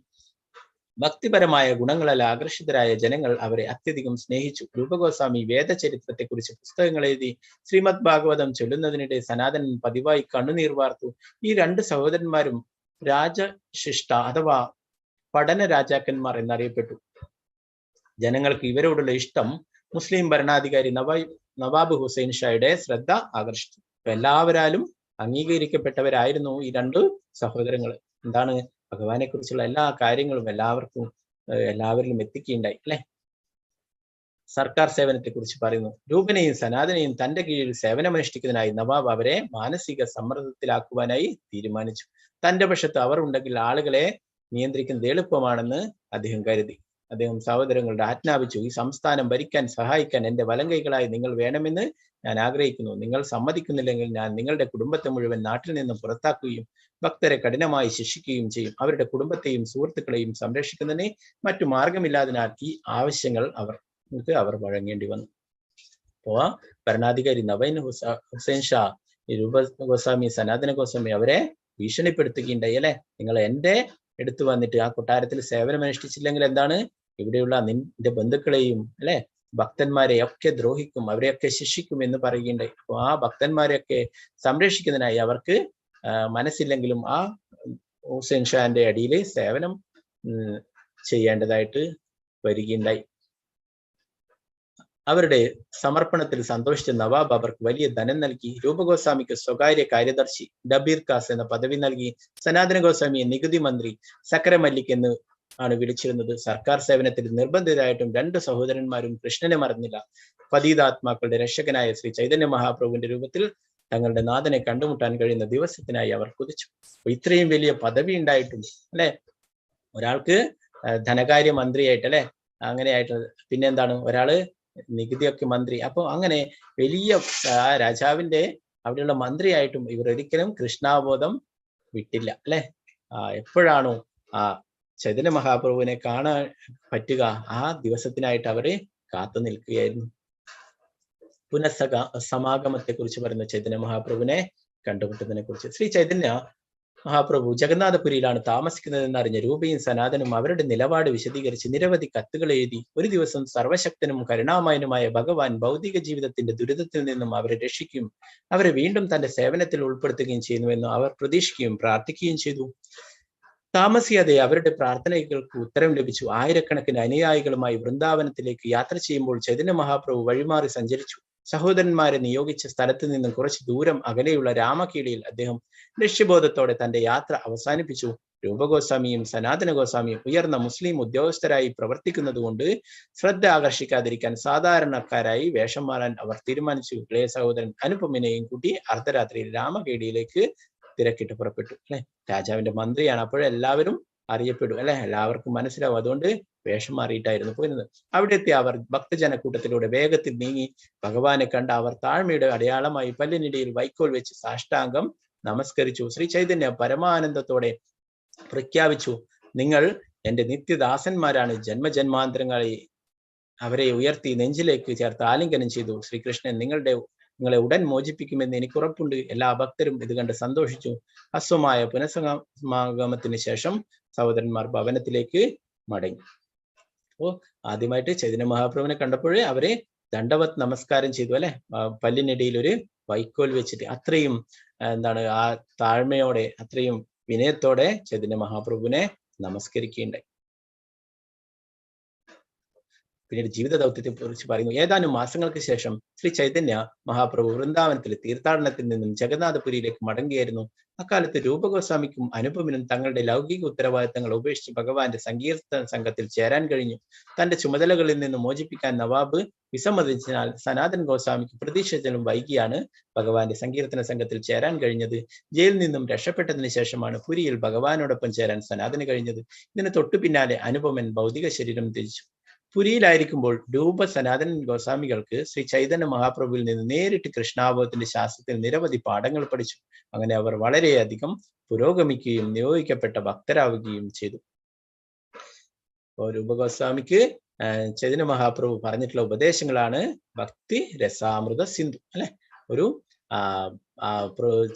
ഭക്തിപരമായ ഗുണങ്ങളിൽ ആകർഷിതരായ ജനങ്ങൾ അവരെ അത്യധികം സ്നേഹിച്ചു. രൂപഗോസ്വാമി വേദചരിത്രത്തെ കുറിച്ച് പുസ്തകങ്ങൾ എഴുതി. ശ്രീമദ് ഭാഗവതം ചൊല്ലുന്നതിനിടെ സനാതനൻ പതിവായി കണ്ണുനീർ വാർത്തു. ഈ 2 സഹോദരന്മാരും രാജശിഷ്ട അഥവാ പഠന രാജാക്കന്മാർ എന്നറിയപ്പെട്ടു. ജനങ്ങൾക്ക് ഇവരോടുള്ള ഇഷ്ടം മുസ്ലിം ഭരണാധികാരി നവാബ് ഹുസൈൻ ഷായുടെ ശ്രദ്ധ ആകർഷിച്ചു. എല്ലാവരാലും അംഗീകരിക്കപ്പെട്ടവരായിരുന്നു ഈ 2 സഹോദരങ്ങൾ. എന്താണ്? ഭഗവാനെ കുറിച്ചുള്ള എല്ലാ കാര്യങ്ങളും എല്ലാവരിലും എത്തിക്കുകയുണ്ടായി അല്ലെ. സർക്കാർ സേവനത്തെ കുറിച്ച് പറയുന്നു. രൂപനെയും സനാതനെയും തന്റെ കീഴിൽ സേവനമനുഷ്ഠിക്കുന്നതിനായി നവാബ് അവരെ മാനസിക സമ്മർദ്ദത്തിലാക്കുവാനായി തീരുമാനിച്ചു. തന്റെ പക്ഷത്ത് അവർ ഉണ്ടെങ്കിൽ ആളുകളെ നിയന്ത്രിക്കുന്നത് എളുപ്പമാണെന്ന് അദ്ദേഹം കരുതി. അദ്ദേഹം സഹോദരങ്ങളുടെ ആജ്ഞാപിച്ചു, ഈ സംസ്ഥാനം ഭരിക്കാൻ സഹായിക്കാൻ എന്റെ വലങ്കൈകളായി നിങ്ങൾ വേണമെന്ന് ഞാൻ ആഗ്രഹിക്കുന്നു. നിങ്ങൾ സമ്മതിക്കുന്നില്ലെങ്കിൽ ഞാൻ നിങ്ങളുടെ കുടുംബത്തെ മുഴുവൻ നാട്ടിൽ നിന്നും പുറത്താക്കുകയും ഭക്തരെ കഠിനമായി ശിക്ഷിക്കുകയും ചെയ്യും. അവരുടെ കുടുംബത്തെയും സുഹൃത്തുക്കളെയും സംരക്ഷിക്കുന്നതിന് മറ്റു മാർഗമില്ലാതിനാൽ ഈ ആവശ്യങ്ങൾ അവർ വഴങ്ങേണ്ടി വന്നു. അപ്പോ ഭരണാധികാരി നവൈൻ ഹുസൈൻ ഷാ, രൂപ ഗോസ്വാമി, സനാതന ഗോസ്വാമി അവരെ ഭീഷണിപ്പെടുത്തുകയുണ്ടായി. അല്ലെ, നിങ്ങൾ എന്റെ അടുത്ത് വന്നിട്ട് ആ കൊട്ടാരത്തിൽ സേവനം അനുഷ്ഠിച്ചില്ലെങ്കിൽ എന്താണ്, ഇവിടെയുള്ള നിന്റെ ബന്ധുക്കളെയും അല്ലെ ഭക്തന്മാരെയൊക്കെ ദ്രോഹിക്കും, അവരെയൊക്കെ ശിക്ഷിക്കും എന്ന് പറയുകയുണ്ടായി. അപ്പോൾ ആ ഭക്തന്മാരെയൊക്കെ സംരക്ഷിക്കുന്നതിനായി അവർക്ക് മനസ്സില്ലെങ്കിലും ആ ഹുസൈൻ ഷാന്റെ അടിയിൽ സേവനം ചെയ്യേണ്ടതായിട്ട് വരികയുണ്ടായി. അവരുടെ സമർപ്പണത്തിൽ സന്തോഷിച്ച നവാബ് അവർക്ക് വലിയ ധനം നൽകി. രൂപഗോസ്വാമിക്ക് സ്വകാര്യ കാര്യദർശി ഡബീർ കാസ് എന്ന പദവി നൽകി. സനാതന ഗോസ്വാമിയെ നികുതി മന്ത്രി സക്കര മല്ലിക് എന്ന് ആണ് വിളിച്ചിരുന്നത്. സർക്കാർ സേവനത്തിൽ നിർബന്ധിതരായിട്ടും 2 സഹോദരന്മാരും കൃഷ്ണനെ മറന്നില്ല. പതീതാത്മാക്കളുടെ രക്ഷകനായ ശ്രീ ചൈതന്യ മഹാപ്രഭുവിന്റെ രൂപത്തിൽ തങ്ങളുടെ നാഥനെ കണ്ടുമുട്ടാൻ കഴിയുന്ന ദിവസത്തിനായി അവർ കുതിച്ചു. ഇത്രയും വലിയ പദവി ഉണ്ടായിട്ടും അല്ലെ, ഒരാൾക്ക് ധനകാര്യ മന്ത്രിയായിട്ട് അല്ലെ, അങ്ങനെയായിട്ട്, പിന്നെ എന്താണ്, ഒരാള് നികുതിയൊക്കെ മന്ത്രി. അപ്പൊ അങ്ങനെ വലിയ രാജാവിന്റെ അവിടെയുള്ള മന്ത്രിയായിട്ടും ഇവർ ഒരിക്കലും കൃഷ്ണാബോധം വിട്ടില്ല അല്ലെ. എപ്പോഴാണോ ആ ചൈതന്യ മഹാപ്രഭുവിനെ കാണാൻ പറ്റുക, ആ ദിവസത്തിനായിട്ട് അവര് കാത്തു നിൽക്കുകയായിരുന്നു. സമാഗമത്തെ കുറിച്ച് പറയുന്ന ചൈതന്യ മഹാപ്രഭുവിനെ കണ്ടുമുട്ടുന്നതിനെ കുറിച്ച്, ശ്രീ ചൈതന്യ മഹാപ്രഭു ജഗന്നാഥപുരിയിലാണ് താമസിക്കുന്നതെന്ന് അറിഞ്ഞ രൂപയും സനാതനും അവരുടെ നിലപാട് വിശദീകരിച്ച് നിരവധി കത്തുകൾ എഴുതി. ഒരു ദിവസം സർവശക്തനും കരുണാമയനുമായ ഭഗവാൻ ഭൗതിക ജീവിതത്തിന്റെ ദുരിതത്തിൽ നിന്നും അവരെ രക്ഷിക്കുകയും അവരെ വീണ്ടും തന്റെ സേവനത്തിൽ ഉൾപ്പെടുത്തുകയും ചെയ്യുന്നുവെന്ന് അവർ പ്രതീക്ഷിക്കുകയും പ്രാർത്ഥിക്കുകയും ചെയ്തു. താമസിയാതെ അവരുടെ പ്രാർത്ഥനകൾക്ക് ഉത്തരം ലഭിച്ചു. ആയിരക്കണക്കിന് അനുയായികളുമായി വൃന്ദാവനത്തിലേക്ക് യാത്ര ചെയ്യുമ്പോൾ ചൈതന്യ മഹാപ്രഭു വഴിമാറി സഞ്ചരിച്ചു. സഹോദരന്മാരെ നിയോഗിച്ച സ്ഥലത്ത് നിന്നും കുറച്ച് ദൂരം അകലെയുള്ള രാമകീടിയിൽ അദ്ദേഹം ലക്ഷ്യബോധത്തോടെ തന്റെ യാത്ര അവസാനിപ്പിച്ചു. രൂപഗോസ്വാമിയും സനാതന ഗോസ്വാമിയും ഉയർന്ന മുസ്ലിം ഉദ്യോഗസ്ഥരായി പ്രവർത്തിക്കുന്നത് കൊണ്ട് ശ്രദ്ധ ആകർഷിക്കാതിരിക്കാൻ സാധാരണക്കാരായി വേഷം മാറാൻ അവർ തീരുമാനിച്ചു. ഇളയ സഹോദരൻ അനുപമിനെയും കൂട്ടി അർദ്ധരാത്രിയിൽ രാമകേടിയിലേക്ക് തിരക്കിട്ട് പുറപ്പെട്ടു. അല്ലെ, രാജാവിന്റെ മന്ത്രിയാണ്, അപ്പോഴെല്ലാവരും അറിയപ്പെടും അല്ലെ, എല്ലാവർക്കും മനസ്സിലാവും. അതുകൊണ്ട് വേഷം മാറിയിട്ടായിരുന്നു പോയിരുന്നത്. അവിടെ എത്തി അവർ ഭക്തജനക്കൂട്ടത്തിലൂടെ വേഗത്തിൽ നീങ്ങി. ഭഗവാനെ കണ്ട അവർ താഴ്മയുടെ അടയാളമായി പല്ലിനിടയിൽ വൈക്കോൽ വെച്ച് സാഷ്ടാംഗം നമസ്കരിച്ചു. ശ്രീ ചൈതന്യ പരമാനന്ദത്തോടെ പ്രഖ്യാപിച്ചു, നിങ്ങൾ എന്റെ നിത്യദാസന്മാരാണ്. ജന്മജന്മാന്തരങ്ങളെ അവരെ ഉയർത്തി നെഞ്ചിലേക്ക് ചേർത്ത് ആലിംഗനം ചെയ്തു. ശ്രീകൃഷ്ണൻ നിങ്ങളെ ഉടൻ മോചിപ്പിക്കുമെന്ന് എനിക്ക് ഉറപ്പുണ്ട്. എല്ലാ ഭക്തരും ഇത് കണ്ട് സന്തോഷിച്ചു. ഹ്രസ്വമായ പുനഃസമാഗമത്തിന് ശേഷം സഹോദരന്മാർ ഭവനത്തിലേക്ക് മടങ്ങി. അപ്പോ ആദ്യമായിട്ട് ചൈതന്യ മഹാപ്രഭുവിനെ കണ്ടപ്പോഴേ അവരെ ദണ്ഡവത് നമസ്കാരം ചെയ്തു അല്ലെ, പല്ലിനിടയിൽ ഒരു വൈക്കോൽ വെച്ചിട്ട്. അത്രയും എന്താണ്, ആ താഴ്മയോടെ അത്രയും വിനയത്തോടെ ചൈതന്യ മഹാപ്രഭുവിനെ നമസ്കരിക്കുകയുണ്ടായി. പിന്നീട് ജീവിത ദൗത്യത്തെ കുറിച്ച് പറയുന്നു. ഏതാനും മാസങ്ങൾക്ക് ശേഷം ശ്രീ ചൈതന്യ മഹാപ്രഭു വൃന്ദാവനത്തിലെ തീർത്ഥാടനത്തിൽ നിന്നും ജഗന്നാഥപുരിയിലേക്ക് മടങ്ങുകയായിരുന്നു. അക്കാലത്ത് രൂപഗോസ്വാമിക്കും അനുപമിനും തങ്ങളുടെ ലൗകിക ഉത്തരവാദിത്തങ്ങൾ ഉപേക്ഷിച്ച് ഭഗവാന്റെ സങ്കീർത്തന സംഘത്തിൽ ചേരാൻ കഴിഞ്ഞു. തന്റെ ചുമതലകളിൽ നിന്ന് മോചിപ്പിക്കാൻ നവാബ് വിസമ്മതിച്ചതിനാൽ സനാതൻ ഗോസ്വാമിക്ക് പ്രതീക്ഷിച്ചതിലും വൈകിയാണ് ഭഗവാന്റെ സങ്കീർത്തന സംഘത്തിൽ ചേരാൻ കഴിഞ്ഞത്. ജയിലിൽ നിന്നും രക്ഷപ്പെട്ടതിന് ശേഷമാണ് പുരിയിൽ ഭഗവാനോടൊപ്പം ചേരാൻ സനാതന് കഴിഞ്ഞത്. ഇതിന് തൊട്ടു പിന്നാലെ അനുപമൻ ഭൗതിക ശരീരം ത്യജിച്ചു. പുരിയിലായിരിക്കുമ്പോൾ രൂപ സനാതൻ ഗോസ്വാമികൾക്ക് ശ്രീ ചൈതന്യ മഹാപ്രഭുവിൽ നിന്ന് നേരിട്ട് കൃഷ്ണാബോധത്തിന്റെ ശാസ്ത്രത്തിൽ നിരവധി പാഠങ്ങൾ പഠിച്ചു. അങ്ങനെ അവർ വളരെയധികം പുരോഗമിക്കുകയും നിയോഗിക്കപ്പെട്ട ഭക്തരാവുകയും ചെയ്തു. രൂപഗോസ്വാമിക്ക് ചൈതന്യ മഹാപ്രഭു പറഞ്ഞിട്ടുള്ള ഉപദേശങ്ങളാണ് ഭക്തി രസാമൃത സിന്ധു അല്ലെ. ഒരു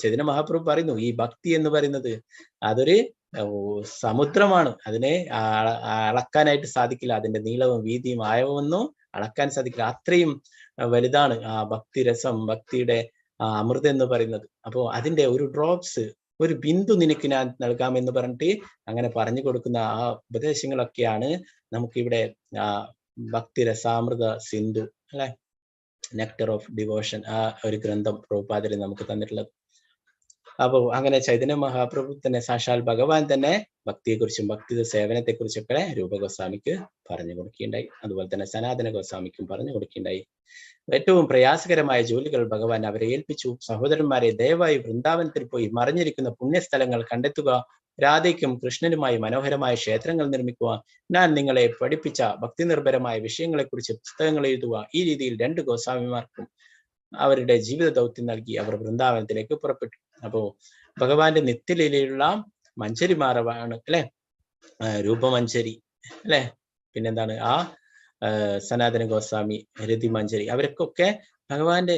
ചൈതന്യ മഹാപ്രഭു പറയുന്നു, ഈ ഭക്തി എന്ന് പറയുന്നത് അതൊരു സമുദ്രമാണ്. അതിനെ അളക്കാനായിട്ട് സാധിക്കില്ല. അതിന്റെ നീളവും വീതിയും ആയവൊന്നും അളക്കാൻ സാധിക്കില്ല. അത്രയും വലുതാണ് ആ ഭക്തിരസം, ഭക്തിയുടെ അമൃതം എന്ന് പറയുന്നത്. അപ്പോ അതിന്റെ ഒരു ഡ്രോപ്സ്, ഒരു ബിന്ദു നിനക്ക് ഞാൻ നൽകാമെന്ന് പറഞ്ഞിട്ട് അങ്ങനെ പറഞ്ഞു കൊടുക്കുന്ന ആ ഉപദേശങ്ങളൊക്കെയാണ് നമുക്കിവിടെ ഭക്തിരസാമൃത സിന്ധു അല്ലെ, നെക്ടർ ഓഫ് ഡിവോഷൻ, ആ ഒരു ഗ്രന്ഥം പ്രഭുപാദര് നമുക്ക് തന്നിട്ടുള്ളത്. അപ്പോൾ അങ്ങനെ ചൈതന്യ മഹാപ്രഭു തന്നെ സാക്ഷാൽ ഭഗവാൻ തന്നെ ഭക്തിയെക്കുറിച്ചും ഭക്തി സേവനത്തെക്കുറിച്ചൊക്കെ രൂപഗോസ്വാമിക്ക് പറഞ്ഞു കൊടുക്കുകയുണ്ടായി. അതുപോലെ തന്നെ സനാതന ഗോസ്വാമിക്കും പറഞ്ഞു കൊടുക്കുകയുണ്ടായി. ഏറ്റവും പ്രയാസകരമായ ജോലികൾ ഭഗവാൻ അവരെ ഏൽപ്പിച്ചു. സഹോദരന്മാരെ, ദയവായി വൃന്ദാവനത്തിൽ പോയി മറിഞ്ഞിരിക്കുന്ന പുണ്യസ്ഥലങ്ങൾ കണ്ടെത്തുക. രാധയ്ക്കും കൃഷ്ണനുമായി മനോഹരമായ ക്ഷേത്രങ്ങൾ നിർമ്മിക്കുക, ഞാൻ നിങ്ങളെ പഠിപ്പിച്ച ഭക്തി നിർഭരമായ വിഷയങ്ങളെക്കുറിച്ച് പുസ്തകങ്ങൾ എഴുതുക. ഈ രീതിയിൽ 2 ഗോസ്വാമിമാർക്കും അവരുടെ ജീവിത ദൗത്യം നൽകി അവർ വൃന്ദാവനത്തിലേക്ക് പുറപ്പെട്ടു. അപ്പോ ഭഗവാന്റെ നിത്യലീലയിലുള്ള മഞ്ചരിമാരവാണ് അല്ലെ, രൂപമഞ്ചരി അല്ലെ, പിന്നെന്താണ് ആ സനാതന ഗോസ്വാമി, രതി മഞ്ചരി, അവർക്കൊക്കെ ഭഗവാന്റെ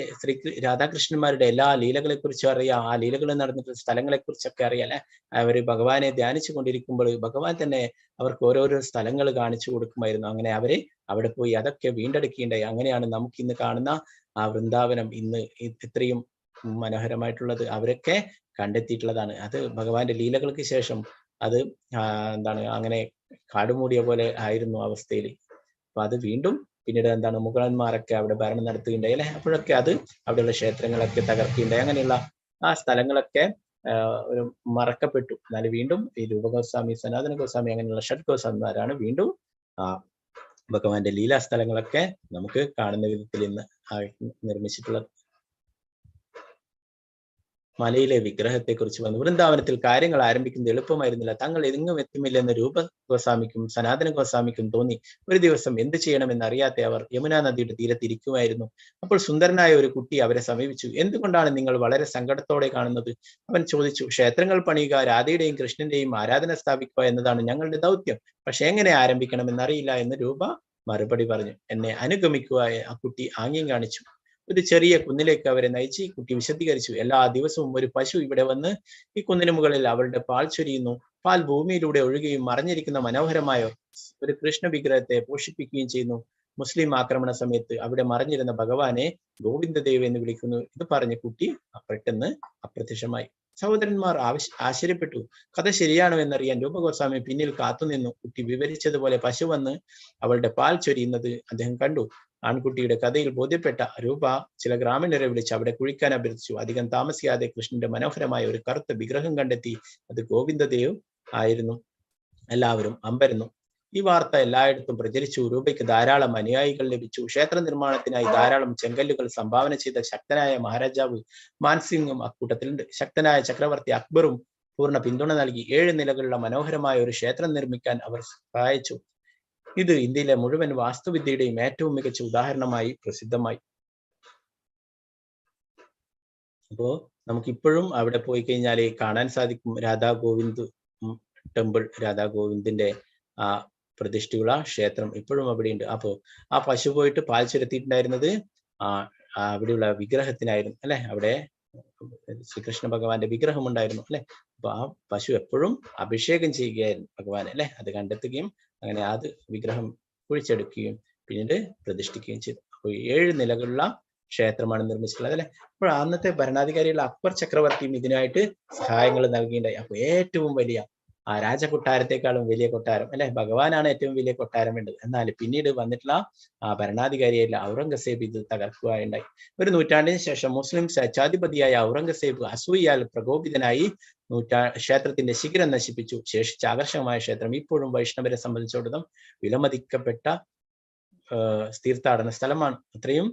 രാധാകൃഷ്ണന്മാരുടെ എല്ലാ ലീലകളെ കുറിച്ചും അറിയാം. ആ ലീലകൾ നടന്നിട്ടുള്ള സ്ഥലങ്ങളെ കുറിച്ചൊക്കെ അറിയാം അല്ലെ. അവർ ഭഗവാനെ ധ്യാനിച്ചു കൊണ്ടിരിക്കുമ്പോൾ ഭഗവാൻ തന്നെ അവർക്ക് ഓരോരോ സ്ഥലങ്ങൾ കാണിച്ചു കൊടുക്കുമായിരുന്നു. അങ്ങനെ അവര് അവിടെ പോയി അതൊക്കെ വീണ്ടെടുക്കേണ്ടായി. അങ്ങനെയാണ് നമുക്ക് ഇന്ന് കാണുന്ന ആ വൃന്ദാവനം ഇന്ന് ഇത്രയും മനോഹരമായിട്ടുള്ളത്. അവരൊക്കെ കണ്ടെത്തിയിട്ടുള്ളതാണ്. അത് ഭഗവാന്റെ ലീലകൾക്ക് ശേഷം അത് എന്താണ് അങ്ങനെ കാടുമൂടിയ പോലെ ആയിരുന്നു അവസ്ഥയിൽ. അപ്പൊ അത് വീണ്ടും പിന്നീട് എന്താണ് മുഗളന്മാരൊക്കെ അവിടെ ഭരണം നടത്തുകയുണ്ടായി അല്ലെ. അപ്പോഴൊക്കെ അത് അവിടെയുള്ള ക്ഷേത്രങ്ങളൊക്കെ തകർക്കുകയുണ്ടായി. അങ്ങനെയുള്ള ആ സ്ഥലങ്ങളൊക്കെ ഒരു മറക്കപ്പെട്ടു. എന്നാൽ വീണ്ടും ഈ രൂപഗോസ്വാമി, സനാതന ഗോസ്വാമി അങ്ങനെയുള്ള ഷഡ് ഗോസ്വാമിമാരാണ് വീണ്ടും ഭഗവാന്റെ ലീലാ സ്ഥലങ്ങളൊക്കെ നമുക്ക് കാണുന്ന വിധത്തിൽ ഇന്ന് നിർമ്മിച്ചിട്ടുള്ളത്. മലയിലെ വിഗ്രഹത്തെ കുറിച്ച് വന്നു. വൃന്ദാവനത്തിൽ കാര്യങ്ങൾ ആരംഭിക്കുന്നത് എളുപ്പമായിരുന്നില്ല. തങ്ങൾ എങ്ങും എത്തുമില്ലെന്ന് രൂപ ഗോസ്വാമിക്കും സനാതന ഗോസ്വാമിക്കും തോന്നി. ഒരു ദിവസം എന്ത് ചെയ്യണമെന്ന് അറിയാത്ത അവർ യമുനാ നദിയുടെ തീരത്തിരിക്കുമായിരുന്നു. അപ്പോൾ സുന്ദരനായ ഒരു കുട്ടി അവരെ സമീപിച്ചു. എന്തുകൊണ്ടാണ് നിങ്ങൾ വളരെ സങ്കടത്തോടെ കാണുന്നത്? അവൻ ചോദിച്ചു. ക്ഷേത്രങ്ങൾ പണിയുക, രാധയുടെയും കൃഷ്ണന്റെയും ആരാധന സ്ഥാപിക്കുക എന്നതാണ് ഞങ്ങളുടെ ദൗത്യം. പക്ഷെ എങ്ങനെ ആരംഭിക്കണമെന്നറിയില്ല എന്ന് രൂപ മറുപടി പറഞ്ഞു. എന്നെ അനുഗമിക്കുക. ആ കുട്ടി ആംഗ്യം കാണിച്ചു. ഒരു ചെറിയ കുന്നിലേക്ക് അവരെ നയിച്ച് കുട്ടി വിശദീകരിച്ചു. എല്ലാ ദിവസവും ഒരു പശു ഇവിടെ വന്ന് ഈ കുന്നിന് മുകളിൽ അവളുടെ പാൽ ചൊരിയുന്നു. പാൽ ഭൂമിയിലൂടെ ഒഴുകുകയും മറഞ്ഞിരിക്കുന്ന മനോഹരമായ ഒരു കൃഷ്ണ വിഗ്രഹത്തെ പോഷിപ്പിക്കുകയും ചെയ്യുന്നു. മുസ്ലിം ആക്രമണ സമയത്ത് അവിടെ മറഞ്ഞിരുന്ന ഭഗവാനെ ഗോവിന്ദദേവ് എന്ന് വിളിക്കുന്നു. ഇത് പറഞ്ഞ് കുട്ടി പെട്ടെന്ന് അപ്രത്യക്ഷമായി. സഹോദരന്മാർ ആശ്ചര്യപ്പെട്ടു. കഥ ശരിയാണോ എന്നറിയാൻ രൂപഗോസ്വാമി പിന്നിൽ കാത്തുനിന്നു. കുട്ടി വിവരിച്ചതുപോലെ പശു വന്ന് അവളുടെ പാൽ ചൊരിയുന്നത് അദ്ദേഹം കണ്ടു. ആൺകുട്ടിയുടെ കഥയിൽ ബോധ്യപ്പെട്ട രൂപ ചില ഗ്രാമീണരെ വിളിച്ച് അവിടെ കുഴിക്കാൻ അഭ്യർത്ഥിച്ചു. അധികം താമസിയാതെ കൃഷ്ണന്റെ മനോഹരമായ ഒരു കറുത്ത വിഗ്രഹം കണ്ടെത്തി. അത് ഗോവിന്ദദേവ് ആയിരുന്നു. എല്ലാവരും അമ്പരന്നു. ഈ വാർത്ത എല്ലായിടത്തും പ്രചരിച്ചു. രൂപയ്ക്ക് ധാരാളം അനുയായികൾ ലഭിച്ചു. ക്ഷേത്ര നിർമ്മാണത്തിനായി ധാരാളം ചെങ്കല്ലുകൾ സംഭാവന ചെയ്ത ശക്തനായ മഹാരാജാവ് മാൻസിംഗും അക്കൂട്ടത്തിലുണ്ട്. ശക്തനായ ചക്രവർത്തി അക്ബറും പൂർണ്ണ പിന്തുണ നൽകി. 7 നിലകളുള്ള മനോഹരമായ ഒരു ക്ഷേത്രം നിർമ്മിക്കാൻ അവർ സഹായിച്ചു. ഇത് ഇന്ത്യയിലെ മുഴുവൻ വാസ്തുവിദ്യയുടെയും ഏറ്റവും മികച്ച ഉദാഹരണമായി പ്രസിദ്ധമായി. അപ്പോ നമുക്കിപ്പോഴും അവിടെ പോയി കഴിഞ്ഞാൽ കാണാൻ സാധിക്കും രാധാ ഗോവിന്ദ് ടെമ്പിൾ, രാധാ ഗോവിന്ദിന്റെ ആ പ്രതിഷ്ഠയുള്ള ക്ഷേത്രം ഇപ്പോഴും അവിടെയുണ്ട്. അപ്പോ ആ പശു പോയിട്ട് പാൽ ചുരത്തിയിട്ടുണ്ടായിരുന്നത് അവിടെയുള്ള വിഗ്രഹത്തിനായിരുന്നു അല്ലെ. അവിടെ ശ്രീകൃഷ്ണ ഭഗവാന്റെ വിഗ്രഹം ഉണ്ടായിരുന്നു അല്ലെ. അപ്പൊ ആ പശു എപ്പോഴും അഭിഷേകം ചെയ്യുകയായിരുന്നു ഭഗവാനെ അല്ലെ. അത് കണ്ടെത്തുകയും അങ്ങനെ അത് വിഗ്രഹം കുഴിച്ചെടുക്കുകയും പിന്നീട് പ്രതിഷ്ഠിക്കുകയും ചെയ്തു. അപ്പോൾ 7 നിലകളുള്ള ക്ഷേത്രമാണ് നിർമ്മിച്ചിട്ടുള്ളത് അല്ലെ. അപ്പോൾ അന്നത്തെ ഭരണാധികാരിയുള്ള അക്ബർ ചക്രവർത്തിയും ഇതിനായിട്ട് സഹായങ്ങൾ നൽകിയിട്ടുണ്ടായി. അപ്പൊ ഏറ്റവും വലിയ ആ രാജകൊട്ടാരത്തെക്കാളും വലിയ കൊട്ടാരം അല്ലെ, ഭഗവാനാണ് ഏറ്റവും വലിയ കൊട്ടാരം വേണ്ടത്. എന്നാൽ പിന്നീട് വന്നിട്ടുള്ള ആ ഭരണാധികാരിയായിട്ടുള്ള ഔറംഗസേബ് ഇത് തകർക്കുകയുണ്ടായി. ഒരു നൂറ്റാണ്ടിന് ശേഷം മുസ്ലിം സ്വേച്ഛാധിപതിയായ ഔറംഗസേബ് അസൂയാൽ പ്രകോപിതനായി ക്ഷേത്രത്തിന്റെ ശിഖരം നശിപ്പിച്ചു. ശേഷിച്ച ആകർഷകമായ ക്ഷേത്രം ഇപ്പോഴും വൈഷ്ണവരെ സംബന്ധിച്ചിടത്തോളം വിലമതിക്കപ്പെട്ട തീർത്ഥാടന സ്ഥലമാണ്. അത്രയും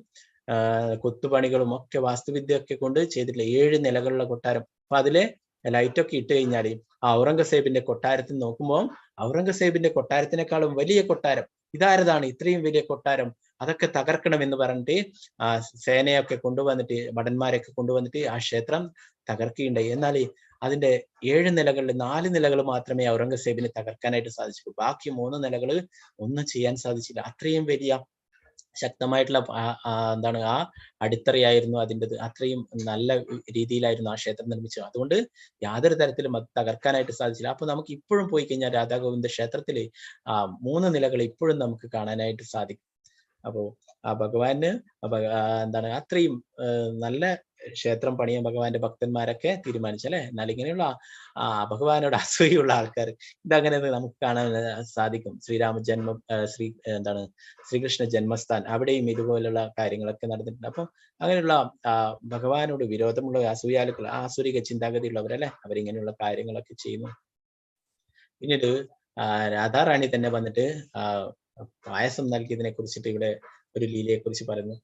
കൊത്തുപണികളും ഒക്കെ വാസ്തുവിദ്യ ഒക്കെ കൊണ്ട് ചെയ്തിട്ടുള്ള 7 നിലകളുള്ള കൊട്ടാരം. അപ്പൊ അതിലെ ലൈറ്റൊക്കെ ഇട്ട് കഴിഞ്ഞാൽ ആ ഔറംഗസേബിന്റെ കൊട്ടാരത്തിൽ നോക്കുമ്പോൾ ഔറംഗസേബിന്റെ കൊട്ടാരത്തിനേക്കാളും വലിയ കൊട്ടാരം ഇതാരതാണ്, ഇത്രയും വലിയ കൊട്ടാരം, അതൊക്കെ തകർക്കണം എന്ന് പറഞ്ഞിട്ട് ആ സേനയൊക്കെ കൊണ്ടുവന്നിട്ട് ഭടന്മാരൊക്കെ കൊണ്ടുവന്നിട്ട് ആ ക്ഷേത്രം തകർക്കുകയുണ്ടായി. എന്നാൽ അതിന്റെ 7 നിലകളിൽ 4 നിലകൾ മാത്രമേ ഔറംഗസേബിന് തകർക്കാനായിട്ട് സാധിച്ചുള്ളൂ. ബാക്കി 3 നിലകൾ ഒന്നും ചെയ്യാൻ സാധിച്ചില്ല. അത്രയും വലിയ ശക്തമായിട്ടുള്ള എന്താണ് ആ അടിത്തറയായിരുന്നു അതിൻ്റെത്. അത്രയും നല്ല രീതിയിലായിരുന്നു ആ ക്ഷേത്രം നിർമ്മിച്ചത്. അതുകൊണ്ട് യാതൊരു തരത്തിലും അത് തകർക്കാനായിട്ട് സാധിച്ചില്ല. അപ്പൊ നമുക്ക് ഇപ്പോഴും പോയി കഴിഞ്ഞാൽ രാധാഗോവിന്ദ ക്ഷേത്രത്തില് 3 നിലകൾ ഇപ്പോഴും നമുക്ക് കാണാനായിട്ട് സാധിക്കും. അപ്പോ ആ ഭഗവാന് എന്താണ് അത്രയും നല്ല ക്ഷേത്രം പണിയാൻ ഭഗവാന്റെ ഭക്തന്മാരൊക്കെ തീരുമാനിച്ചല്ലേ. എന്നാൽ ഇങ്ങനെയുള്ള ഭഗവാനോട് അസൂയുള്ള ആൾക്കാർ ഇതങ്ങനെ നമുക്ക് കാണാൻ സാധിക്കും. ശ്രീകൃഷ്ണ ജന്മസ്ഥാൻ അവിടെയും ഇതുപോലുള്ള കാര്യങ്ങളൊക്കെ നടന്നിട്ടുണ്ട്. അപ്പൊ അങ്ങനെയുള്ള ഭഗവാനോട് വിരോധമുള്ള അസൂയാലുക്കൾ, ആസുരിക ചിന്താഗതിയുള്ളവരല്ലേ, അവരിങ്ങനെയുള്ള കാര്യങ്ങളൊക്കെ ചെയ്യുന്നു. പിന്നീട് രാധാറാണി തന്നെ വന്നിട്ട് പായസം നൽകിയതിനെ കുറിച്ചിട്ട് ഇവിടെ ഒരു ലീലയെ കുറിച്ച് പറയുന്നു.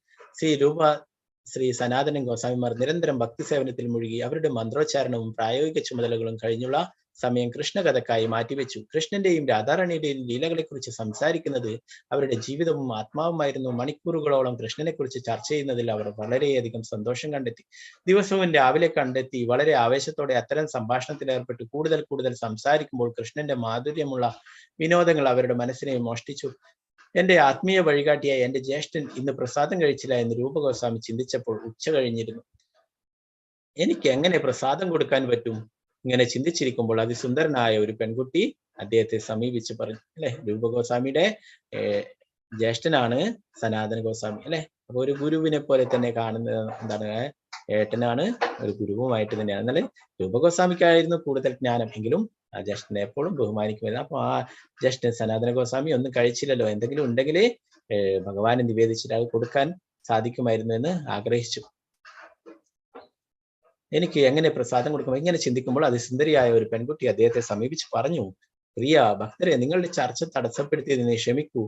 ശ്രീ സനാതന ഗോസ്വാമിമാർ നിരന്തരം ഭക്തി സേവനത്തിൽ മുഴുകി അവരുടെ മന്ത്രോച്ചാരണവും പ്രായോഗിക ചുമതലകളും കഴിഞ്ഞുള്ള സമയം കൃഷ്ണകഥക്കായി മാറ്റിവെച്ചു. കൃഷ്ണന്റെയും രാധാറാണിയുടെയും ലീലകളെക്കുറിച്ച് സംസാരിക്കുന്നത് അവരുടെ ജീവിതവും ആത്മാവുമായിരുന്നു. മണിക്കൂറുകളോളം കൃഷ്ണനെ കുറിച്ച് ചർച്ച ചെയ്യുന്നതിൽ അവർ വളരെയധികം സന്തോഷം കണ്ടെത്തി. ദിവസവും രാവിലെ കണ്ടെത്തി വളരെ ആവേശത്തോടെ അത്തരം സംഭാഷണത്തിൽ ഏർപ്പെട്ട് കൂടുതൽ സംസാരിക്കുമ്പോൾ കൃഷ്ണന്റെ മാധുര്യമുള്ള വിനോദങ്ങൾ അവരുടെ മനസ്സിനെ മോഷ്ടിച്ചു. എന്റെ ആത്മീയ വഴികാട്ടിയായ എന്റെ ജ്യേഷ്ഠൻ ഇന്ന് പ്രസാദം കഴിച്ചില്ല എന്ന് രൂപഗോസ്വാമി ചിന്തിച്ചപ്പോൾ ഉച്ച കഴിഞ്ഞിരുന്നു. എനിക്ക് എങ്ങനെ പ്രസാദം കൊടുക്കാൻ പറ്റും? ഇങ്ങനെ ചിന്തിച്ചിരിക്കുമ്പോൾ അതിസുന്ദരനായ ഒരു പെൺകുട്ടി അദ്ദേഹത്തെ സമീപിച്ച് പറഞ്ഞു. അല്ലെ, രൂപഗോസ്വാമിയുടെ ജ്യേഷ്ഠനാണ് സനാതന ഗോസ്വാമി. അല്ലെ, അപ്പൊ ഒരു ഗുരുവിനെ പോലെ തന്നെ കാണുന്നത് എന്താണ്, ഏട്ടനാണ്, ഒരു ഗുരുവുമായിട്ട് തന്നെയാണ്. എന്നാല് രൂപഗോസ്വാമിക്കായിരുന്നു കൂടുതൽ ജ്ഞാനം, എങ്കിലും ആ ജ്യേഷ്ഠനെ എപ്പോഴും ബഹുമാനിക്കുമായിരുന്നു. അപ്പൊ ആ ജ്യേഷ്ഠൻ സനാതന ഗോസ്വാമി ഒന്നും കഴിച്ചില്ലല്ലോ, എന്തെങ്കിലും ഉണ്ടെങ്കിൽ ഭഗവാനെ നിവേദിച്ചിട്ട് അത് കൊടുക്കാൻ സാധിക്കുമായിരുന്നു എന്ന് ആഗ്രഹിച്ചു. എനിക്ക് എങ്ങനെ പ്രസാദം കൊടുക്കും? ഇങ്ങനെ ചിന്തിക്കുമ്പോൾ അതിസുന്ദരിയായ ഒരു പെൺകുട്ടി അദ്ദേഹത്തെ സമീപിച്ച് പറഞ്ഞു, പ്രിയ ഭക്തരെ, നിങ്ങളുടെ ചർച്ച തടസ്സപ്പെടുത്തിയതിനെ ക്ഷമിക്കൂ.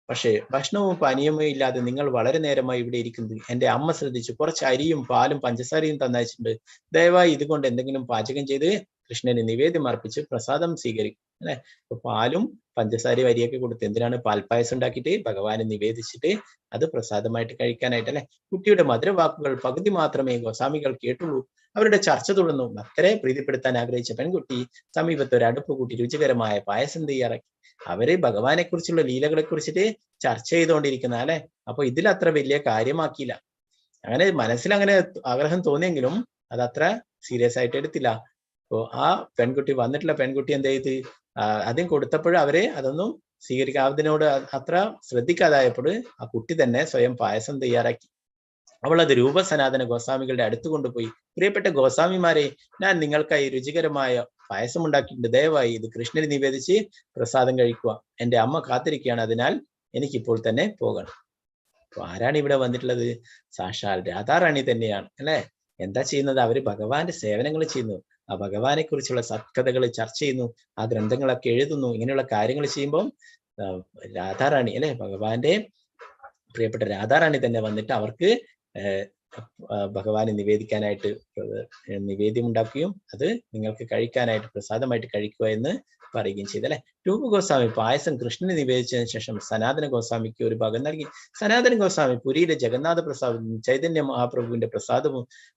പക്ഷേ ഭക്ഷണവും പാനീയവും ഇല്ലാതെ നിങ്ങൾ വളരെ നേരമായി ഇവിടെ ഇരിക്കുന്നത് എന്റെ അമ്മ ശ്രദ്ധിച്ചു. കുറച്ച് അരിയും പാലും പഞ്ചസാരയും തന്നയച്ചിട്ടുണ്ട്. ദയവായി ഇതുകൊണ്ട് എന്തെങ്കിലും പാചകം ചെയ്ത് കൃഷ്ണന് നിവേദ്യം അർപ്പിച്ച് പ്രസാദം സ്വീകരിക്കും. അല്ലെ, അപ്പൊ പാലും പഞ്ചസാരയും അരിയൊക്കെ കൊടുത്ത് എന്തിനാണ് പാൽപ്പായസം ഉണ്ടാക്കിയിട്ട് ഭഗവാനെ നിവേദിച്ചിട്ട് അത് പ്രസാദമായിട്ട് കഴിക്കാനായിട്ട്. അല്ലെ, കുട്ടിയുടെ മധുരവാക്കുകൾ പകുതി മാത്രമേ ഗോസ്വാമികൾ കേട്ടുള്ളൂ. അവരുടെ ചർച്ച തുടർന്നു. ഭക്തരെ പ്രീതിപ്പെടുത്താൻ ആഗ്രഹിച്ച പെൺകുട്ടി സമീപത്ത് ഒരു അടുപ്പ് കൂട്ടി രുചികരമായ പായസം തയ്യാറാക്കി. അവര് ഭഗവാനെ കുറിച്ചുള്ള ലീലകളെ കുറിച്ചിട്ട് ചർച്ച ചെയ്തുകൊണ്ടിരിക്കുന്ന. അല്ലെ, അപ്പൊ ഇതിൽ അത്ര വലിയ കാര്യമാക്കിയില്ല. അങ്ങനെ മനസ്സിൽ അങ്ങനെ ആഗ്രഹം തോന്നിയെങ്കിലും അതത്ര സീരിയസ് ആയിട്ട് എടുത്തില്ല. അപ്പോ ആ പെൺകുട്ടി വന്നിട്ടുള്ള പെൺകുട്ടി എന്ത് ചെയ്ത് ആദ്യം കൊടുത്തപ്പോൾ അവരെ അതൊന്നും സ്വീകരിക്കാതിനോട് അത്ര ശ്രദ്ധിക്കാതായപ്പോൾ ആ കുട്ടി തന്നെ സ്വയം പായസം തയ്യാറാക്കി. അവൾ അത് രൂപസനാതന ഗോസ്വാമികളുടെ അടുത്ത് കൊണ്ടുപോയി. പ്രിയപ്പെട്ട ഗോസ്വാമിമാരെ, ഞാൻ നിങ്ങൾക്കായി രുചികരമായ പായസം ഉണ്ടാക്കിയിട്ടുണ്ട്. ദയവായി ഇത് കൃഷ്ണന് നിവേദിച്ച് പ്രസാദം കഴിക്കുക. എന്റെ അമ്മ കാത്തിരിക്കുകയാണ്, അതിനാൽ എനിക്കിപ്പോൾ തന്നെ പോകണം. അപ്പൊ ആരാണ് ഇവിടെ വന്നിട്ടുള്ളത്? സാക്ഷാൽ രാധാറാണി തന്നെയാണ്. അല്ലെ, എന്താ ചെയ്യുന്നത്? അവര് ഭഗവാന്റെ സേവനങ്ങൾ ചെയ്യുന്നു. ആ ഭഗവാനെ കുറിച്ചുള്ള സത്കഥകൾ ചർച്ച ചെയ്യുന്നു, ആ ഗ്രന്ഥങ്ങളൊക്കെ എഴുതുന്നു. ഇങ്ങനെയുള്ള കാര്യങ്ങൾ ചെയ്യുമ്പോൾ രാധാറാണി, അല്ലെ, ഭഗവാന്റെ പ്രിയപ്പെട്ട രാധാറാണി തന്നെ വന്നിട്ട് അവർക്ക് ഭഗവാനെ നിവേദിക്കാനായിട്ട് നിവേദ്യം ഉണ്ടാക്കുകയും അത് നിങ്ങൾക്ക് കഴിക്കാനായിട്ട് പ്രസാദമായിട്ട് കഴിക്കുക എന്ന് പറയുകയും ചെയ്തു. അല്ലെ, രൂപഗോസ്വാമി പായസം കൃഷ്ണന് നിവേദിച്ചതിന് ശേഷം സനാതന ഗോസ്വാമിക്ക് ഒരു ഭാഗം നൽകി. സനാതന ഗോസ്വാമി പുരിയിലെ ജഗന്നാഥ പ്രസാദവും ചൈതന്യ മഹാപ്രഭുവിന്റെ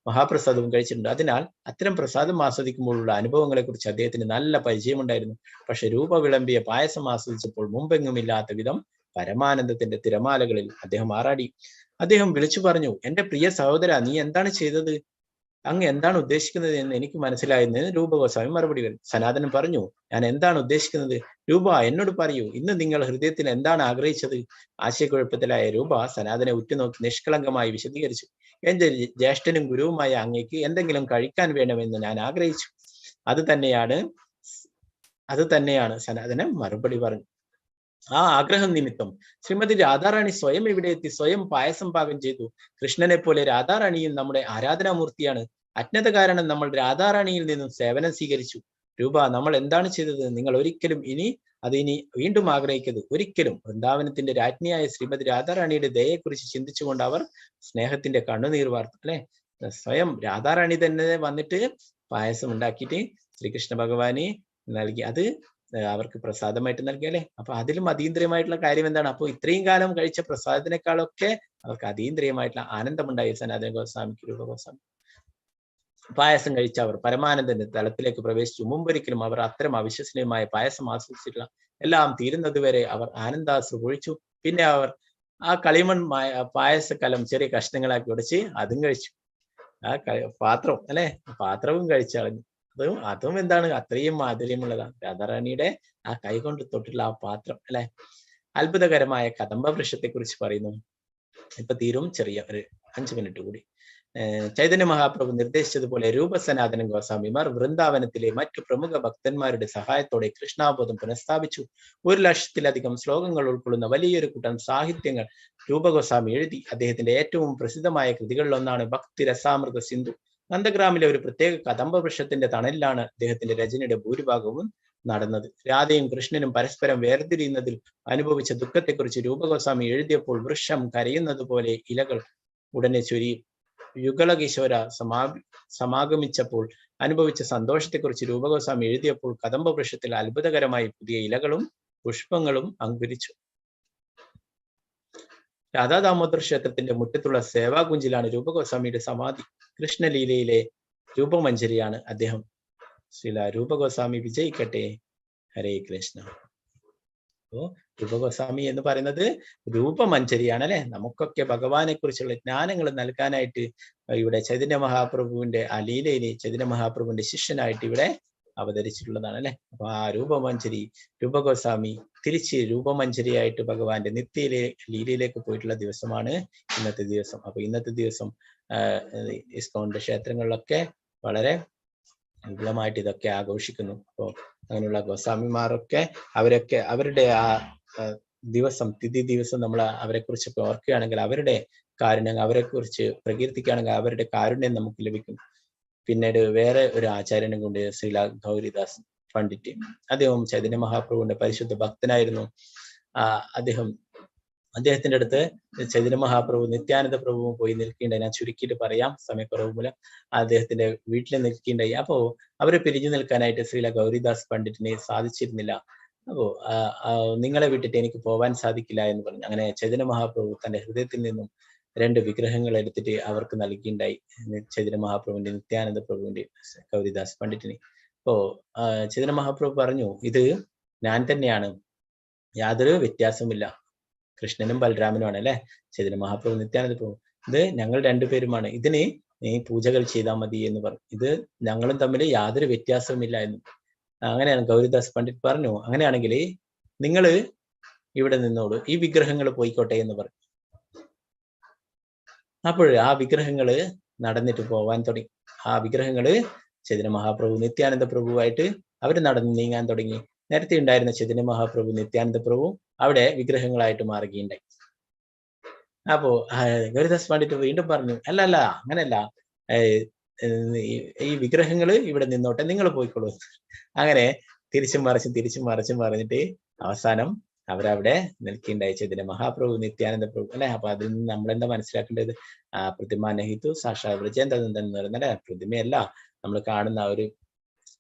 മഹാപ്രസാദവും കഴിച്ചിട്ടുണ്ട്. അതിനാൽ അത്തരം പ്രസാദം ആസ്വദിക്കുമ്പോഴുള്ള അനുഭവങ്ങളെ കുറിച്ച് അദ്ദേഹത്തിന് നല്ല പരിചയമുണ്ടായിരുന്നു. പക്ഷെ രൂപ വിളമ്പിയ പായസം ആസ്വദിച്ചപ്പോൾ മുമ്പെങ്ങുമില്ലാത്ത വിധം പരമാനന്ദത്തിന്റെ തിരമാലകളിൽ അദ്ദേഹം ആറാടി. അദ്ദേഹം വിളിച്ചു പറഞ്ഞു, എന്റെ പ്രിയ സഹോദര, നീ എന്താണ് ചെയ്തത്? അങ്ങ് എന്താണ് ഉദ്ദേശിക്കുന്നത് എന്ന് എനിക്ക് മനസ്സിലായെന്ന് രൂപഗോസ്വാമി മറുപടി വരും. സനാതനൻ പറഞ്ഞു, ഞാൻ എന്താണ് ഉദ്ദേശിക്കുന്നത്? രൂപ, എന്നോട് പറയൂ, ഇന്ന് നിങ്ങൾ ഹൃദയത്തിൽ എന്താണ് ആഗ്രഹിച്ചത്? ആശയക്കുഴപ്പത്തിലായ രൂപ സനാതനെ ഉറ്റുനോക്കി നിഷ്കളങ്കമായി വിശദീകരിച്ചു. എന്റെ ജ്യേഷ്ഠനും ഗുരുവുമായ അങ്ങേക്ക് എന്തെങ്കിലും കഴിക്കാൻ വേണമെന്ന് ഞാൻ ആഗ്രഹിച്ചു. അത് തന്നെയാണ് സനാതനൻ മറുപടി പറഞ്ഞു. ആ ആഗ്രഹം നിമിത്തം ശ്രീമതി രാധാറാണി സ്വയം ഇവിടെ എത്തി സ്വയം പായസം പാകം ചെയ്തു. കൃഷ്ണനെ പോലെ രാധാറാണിയും നമ്മുടെ ആരാധനാമൂർത്തിയാണ്. അജ്ഞത കാരണം നമ്മൾ രാധാറാണിയിൽ നിന്നും സേവനം സ്വീകരിച്ചു. രൂപ, നമ്മൾ എന്താണ് ചെയ്തത്? നിങ്ങൾ ഒരിക്കലും ഇനി വീണ്ടും ആഗ്രഹിക്കരുത്. ഒരിക്കലും. വൃന്ദാവനത്തിന്റെ രാജ്ഞിയായ ശ്രീമതി രാധാറാണിയുടെ ദയയെക്കുറിച്ച് ചിന്തിച്ചുകൊണ്ട് അവർ സ്നേഹത്തിന്റെ കണ്ണുനീർ വാർത്തു. അല്ലെ, സ്വയം രാധാറാണി തന്നെ വന്നിട്ട് പായസം ഉണ്ടാക്കിയിട്ട് ശ്രീകൃഷ്ണ ഭഗവാന് നൽകി. അത് അവർക്ക് പ്രസാദമായിട്ട് നൽകി. അല്ലെ, അപ്പൊ അതിലും അതീന്ദ്രിയമായിട്ടുള്ള കാര്യം എന്താണ്? അപ്പൊ ഇത്രയും കാലം കഴിച്ച പ്രസാദത്തിനേക്കാളൊക്കെ അവർക്ക് അതീന്ദ്രിയമായിട്ടുള്ള ആനന്ദമുണ്ടായി സനാതന ഗോസ്വാമിക്ക്, രൂപഗോസ്വാമി. പായസം കഴിച്ച അവർ പരമാനന്ദന്റെ തലത്തിലേക്ക് പ്രവേശിച്ചു. മുമ്പൊരിക്കലും അവർ അത്തരം അവിശ്വസനീയമായ പായസം ആസ്വദിച്ചിട്ടില്ല. എല്ലാം തീരുന്നതുവരെ അവർ ആനന്ദാശ്രു പൊഴിച്ചു. പിന്നെ അവർ ആ കളിമൺ പായസക്കലം ചെറിയ കഷ്ണങ്ങളാക്കി ഉടച്ച് അതും കഴിച്ചു. ആ പാത്രം, അല്ലെ, പാത്രവും കഴിച്ചു കളഞ്ഞു. അതും എന്താണ്? അത്രയും മാധുര്യമുള്ളതാണ്. രാധാറാണിയുടെ ആ കൈ കൊണ്ട് തൊട്ടുള്ള ആ പാത്രം. അല്ലെ, അത്ഭുതകരമായ കദംബ വൃക്ഷത്തെ കുറിച്ച് പറയുന്നു. ഇപ്പൊ തീരും, ചെറിയ ഒരു 5 മിനിറ്റ് കൂടി. ചൈതന്യ മഹാപ്രഭു നിർദ്ദേശിച്ചതുപോലെ രൂപസനാതന ഗോസ്വാമിമാർ വൃന്ദാവനത്തിലെ മറ്റു പ്രമുഖ ഭക്തന്മാരുടെ സഹായത്തോടെ കൃഷ്ണാബോധം പുനഃസ്ഥാപിച്ചു. 1,00,000-ലധികം ശ്ലോകങ്ങൾ ഉൾക്കൊള്ളുന്ന വലിയൊരു കൂട്ടം സാഹിത്യങ്ങൾ രൂപഗോസ്വാമി എഴുതി. അദ്ദേഹത്തിന്റെ ഏറ്റവും പ്രസിദ്ധമായ കൃതികളിലൊന്നാണ് ഭക്തി രസാമൃത സിന്ധു. നന്ദഗ്രാമിലെ ഒരു പ്രത്യേക കദംബ വൃക്ഷത്തിന്റെ തണലിലാണ് അദ്ദേഹത്തിന്റെ രചനയുടെ ഭൂരിഭാഗവും നടന്നത്. രാധയും കൃഷ്ണനും പരസ്പരം വേർതിരിയുന്നതിൽ അനുഭവിച്ച ദുഃഖത്തെക്കുറിച്ച് രൂപഗോസ്വാമി എഴുതിയപ്പോൾ വൃക്ഷം കരയുന്നത് പോലെ ഇലകൾ ഉടനെ ചൊരിയും. യുഗളകിശോര സമാഗമിച്ചപ്പോൾ അനുഭവിച്ച സന്തോഷത്തെക്കുറിച്ച് രൂപഗോസ്വാമി എഴുതിയപ്പോൾ കദംബ വൃക്ഷത്തിൽ അത്ഭുതകരമായി പുതിയ ഇലകളും പുഷ്പങ്ങളും അങ്കുരിച്ചു. രാധാദാമോദർ ക്ഷേത്രത്തിന്റെ മുറ്റത്തുള്ള സേവാകുഞ്ചിലാണ് രൂപഗോസ്വാമിയുടെ സമാധി. കൃഷ്ണലീലയിലെ രൂപമഞ്ജരിയാണ് അദ്ദേഹം. ശ്രീല രൂപഗോസ്വാമി വിജയിക്കട്ടെ. ഹരേ കൃഷ്ണ. അപ്പോ രൂപഗോസ്വാമി എന്ന് പറയുന്നത് രൂപമഞ്ജരിയാണ് അല്ലെ. നമുക്കൊക്കെ ഭഗവാനെ കുറിച്ചുള്ള ജ്ഞാനങ്ങൾ നൽകാനായിട്ട് ഇവിടെ ചൈതന്യ മഹാപ്രഭുവിന്റെ ആ ലീലയിലെ ചൈതന്യ മഹാപ്രഭുവിന്റെ ശിഷ്യനായിട്ട് ഇവിടെ അവതരിച്ചിട്ടുള്ളതാണ് അല്ലെ. അപ്പൊ ആ രൂപമഞ്ജരി രൂപഗോസ്വാമി തിരിച്ച് രൂപമഞ്ജരിയായിട്ട് ഭഗവാന്റെ നിത്യയിലെ ലീലയിലേക്ക് പോയിട്ടുള്ള ദിവസമാണ് ഇന്നത്തെ ദിവസം. അപ്പൊ ഇന്നത്തെ ദിവസം ഇസ്കോണിന്റെ ക്ഷേത്രങ്ങളിലൊക്കെ വളരെ വിപുലമായിട്ട് ഇതൊക്കെ ആഘോഷിക്കുന്നു. അപ്പോൾ അങ്ങനെയുള്ള ഗോസ്വാമിമാരൊക്കെ അവരുടെ ആ ദിവസം തിഥി ദിവസം നമ്മൾ അവരെ കുറിച്ചൊക്കെ ഓർക്കുകയാണെങ്കിൽ അവരുടെ കാരുണ്യം അവരെ കുറിച്ച് പ്രകീർത്തിക്കുകയാണെങ്കിൽ അവരുടെ കാരുണ്യം നമുക്ക് ലഭിക്കും. പിന്നീട് വേറെ ഒരു ആചാര്യനെ കൊണ്ട് ശ്രീല ഗൗരിദാസ് പണ്ഡിറ്റ്, അദ്ദേഹം ചൈതന്യ മഹാപ്രഭുവിന്റെ പരിശുദ്ധ ഭക്തനായിരുന്നു. അദ്ദേഹത്തിന്റെ അടുത്ത് ചൈതന്യ മഹാപ്രഭു നിത്യാനന്ദ പ്രഭുവും പോയി നിൽക്കേണ്ടായി. ഞാൻ ചുരുക്കിയിട്ട് പറയാം, സമയക്കുറവ് മൂലം. അദ്ദേഹത്തിന്റെ വീട്ടിൽ നിൽക്കേണ്ടായി. അപ്പോ അവരെ പിരിഞ്ഞു നിൽക്കാനായിട്ട് ശ്രീല ഗൗരിദാസ് പണ്ഡിറ്റിനെ സാധിച്ചിരുന്നില്ല. അപ്പോ നിങ്ങളെ വിട്ടിട്ട് എനിക്ക് പോവാൻ സാധിക്കില്ല എന്ന് പറഞ്ഞു. അങ്ങനെ ചൈതന്യ മഹാപ്രഭു തന്റെ ഹൃദയത്തിൽ നിന്നും 2 വിഗ്രഹങ്ങൾ എടുത്തിട്ട് അവർക്ക് നൽകിയിട്ടുണ്ടായി, ചൈതന്യ മഹാപ്രഭുവിന്റെ നിത്യാനന്ദ പ്രഭുവിന്റെ ഗൗരിദാസ് പണ്ഡിറ്റിനെ. അപ്പോ ചൈതന്യ മഹാപ്രഭു പറഞ്ഞു, ഇത് ഞാൻ തന്നെയാണ്, യാതൊരു വ്യത്യാസമില്ല. കൃഷ്ണനും ബലരാമനുമാണ് അല്ലെ, ചൈതന്യ മഹാപ്രഭു നിത്യാനന്ദ പ്രഭു. ഇത് ഞങ്ങൾ 2 പേരുമാണ്, ഇതിന് നീ പൂജകൾ ചെയ്താൽ മതി എന്ന് പറഞ്ഞു. ഇത് ഞങ്ങളും തമ്മിൽ യാതൊരു വ്യത്യാസവുമില്ല എന്ന്. അങ്ങനെയാണ് ഗൗരിദാസ് പണ്ഡിറ്റ് പറഞ്ഞു, അങ്ങനെയാണെങ്കിൽ നിങ്ങൾ ഇവിടെ നിന്നോളൂ, ഈ വിഗ്രഹങ്ങൾ പോയിക്കോട്ടെ എന്ന് പറഞ്ഞു. അപ്പോൾ ആ വിഗ്രഹങ്ങള് നടന്നിട്ട് പോവാൻ തുടങ്ങി. ആ വിഗ്രഹങ്ങള് ചൈതന്യ മഹാപ്രഭു നിത്യാനന്ദ പ്രഭുവായിട്ട് അവർ നടന്ന് നീങ്ങാൻ തുടങ്ങി. നേരത്തെ ഉണ്ടായിരുന്ന ചൈതന്യ മഹാപ്രഭു നിത്യാനന്ദ പ്രഭു അവിടെ വിഗ്രഹങ്ങളായിട്ട് മാറുകയുണ്ടായി. അപ്പോ ഗൗരിദാസ് പണ്ഡിറ്റ് വീണ്ടും പറഞ്ഞു, അല്ല അങ്ങനെയല്ല, ഈ വിഗ്രഹങ്ങള് ഇവിടെ നിന്നോട്ടെ, നിങ്ങൾ പോയിക്കോളൂ. അങ്ങനെ തിരിച്ചും മറിച്ചും പറഞ്ഞിട്ട് അവസാനം അവരവിടെ നിൽക്കുകയുണ്ടായി ചൈതന്യ മഹാപ്രഭു നിത്യാനന്ദ പ്രഭു അല്ലെ. അപ്പൊ അതിൽ നിന്ന് നമ്മളെന്താ മനസ്സിലാക്കേണ്ടത്? പ്രതിമ നഹിതു സാക്ഷാ വ്രജേന്ദ്രനന്ദൻ എന്ന് പറയുന്നത് പ്രതിമയല്ല, നമ്മൾ കാണുന്ന ഒരു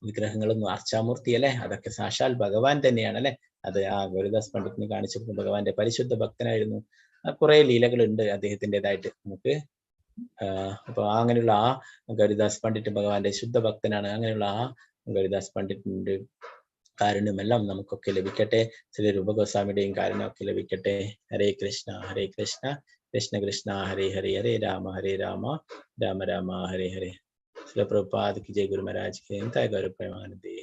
വിഗ്രഹങ്ങളും അർച്ചാമൂർത്തി അല്ലെ, അതൊക്കെ സാക്ഷാൽ ഭഗവാൻ തന്നെയാണ് അല്ലെ. അത് ആ ഗൗരിദാസ് പണ്ഡിറ്റിന് കാണിച്ചു കൊടുക്കും. ഭഗവാന്റെ പരിശുദ്ധ ഭക്തനായിരുന്നു. കുറെ ലീലകളുണ്ട് അദ്ദേഹത്തിൻ്റെതായിട്ട് നമുക്ക്. അപ്പൊ അങ്ങനെയുള്ള ആ ഗൗരിദാസ് പണ്ഡിറ്റ് ഭഗവാന്റെ ശുദ്ധ ഭക്തനാണ്. അങ്ങനെയുള്ള ആ ഗൗരിദാസ് പണ്ഡിറ്റിന്റെ കാരുണ്യമെല്ലാം നമുക്കൊക്കെ ലഭിക്കട്ടെ. ശ്രീ രൂപഗോസ്വാമിയുടെയും കാരുണ്യമൊക്കെ ലഭിക്കട്ടെ. ഹരേ കൃഷ്ണ ഹരേ കൃഷ്ണ കൃഷ്ണ കൃഷ്ണ ഹരേ ഹരേ ഹരേ രാമ രാമ രാമ ഹരേ ഹരേ. ശ്രീ പ്രഭുപാദ് കി ജയ്. ഗുരു മഹാരാജ് കി ജയ്. ഗൗരവ പ്രേമാനന്ദേ.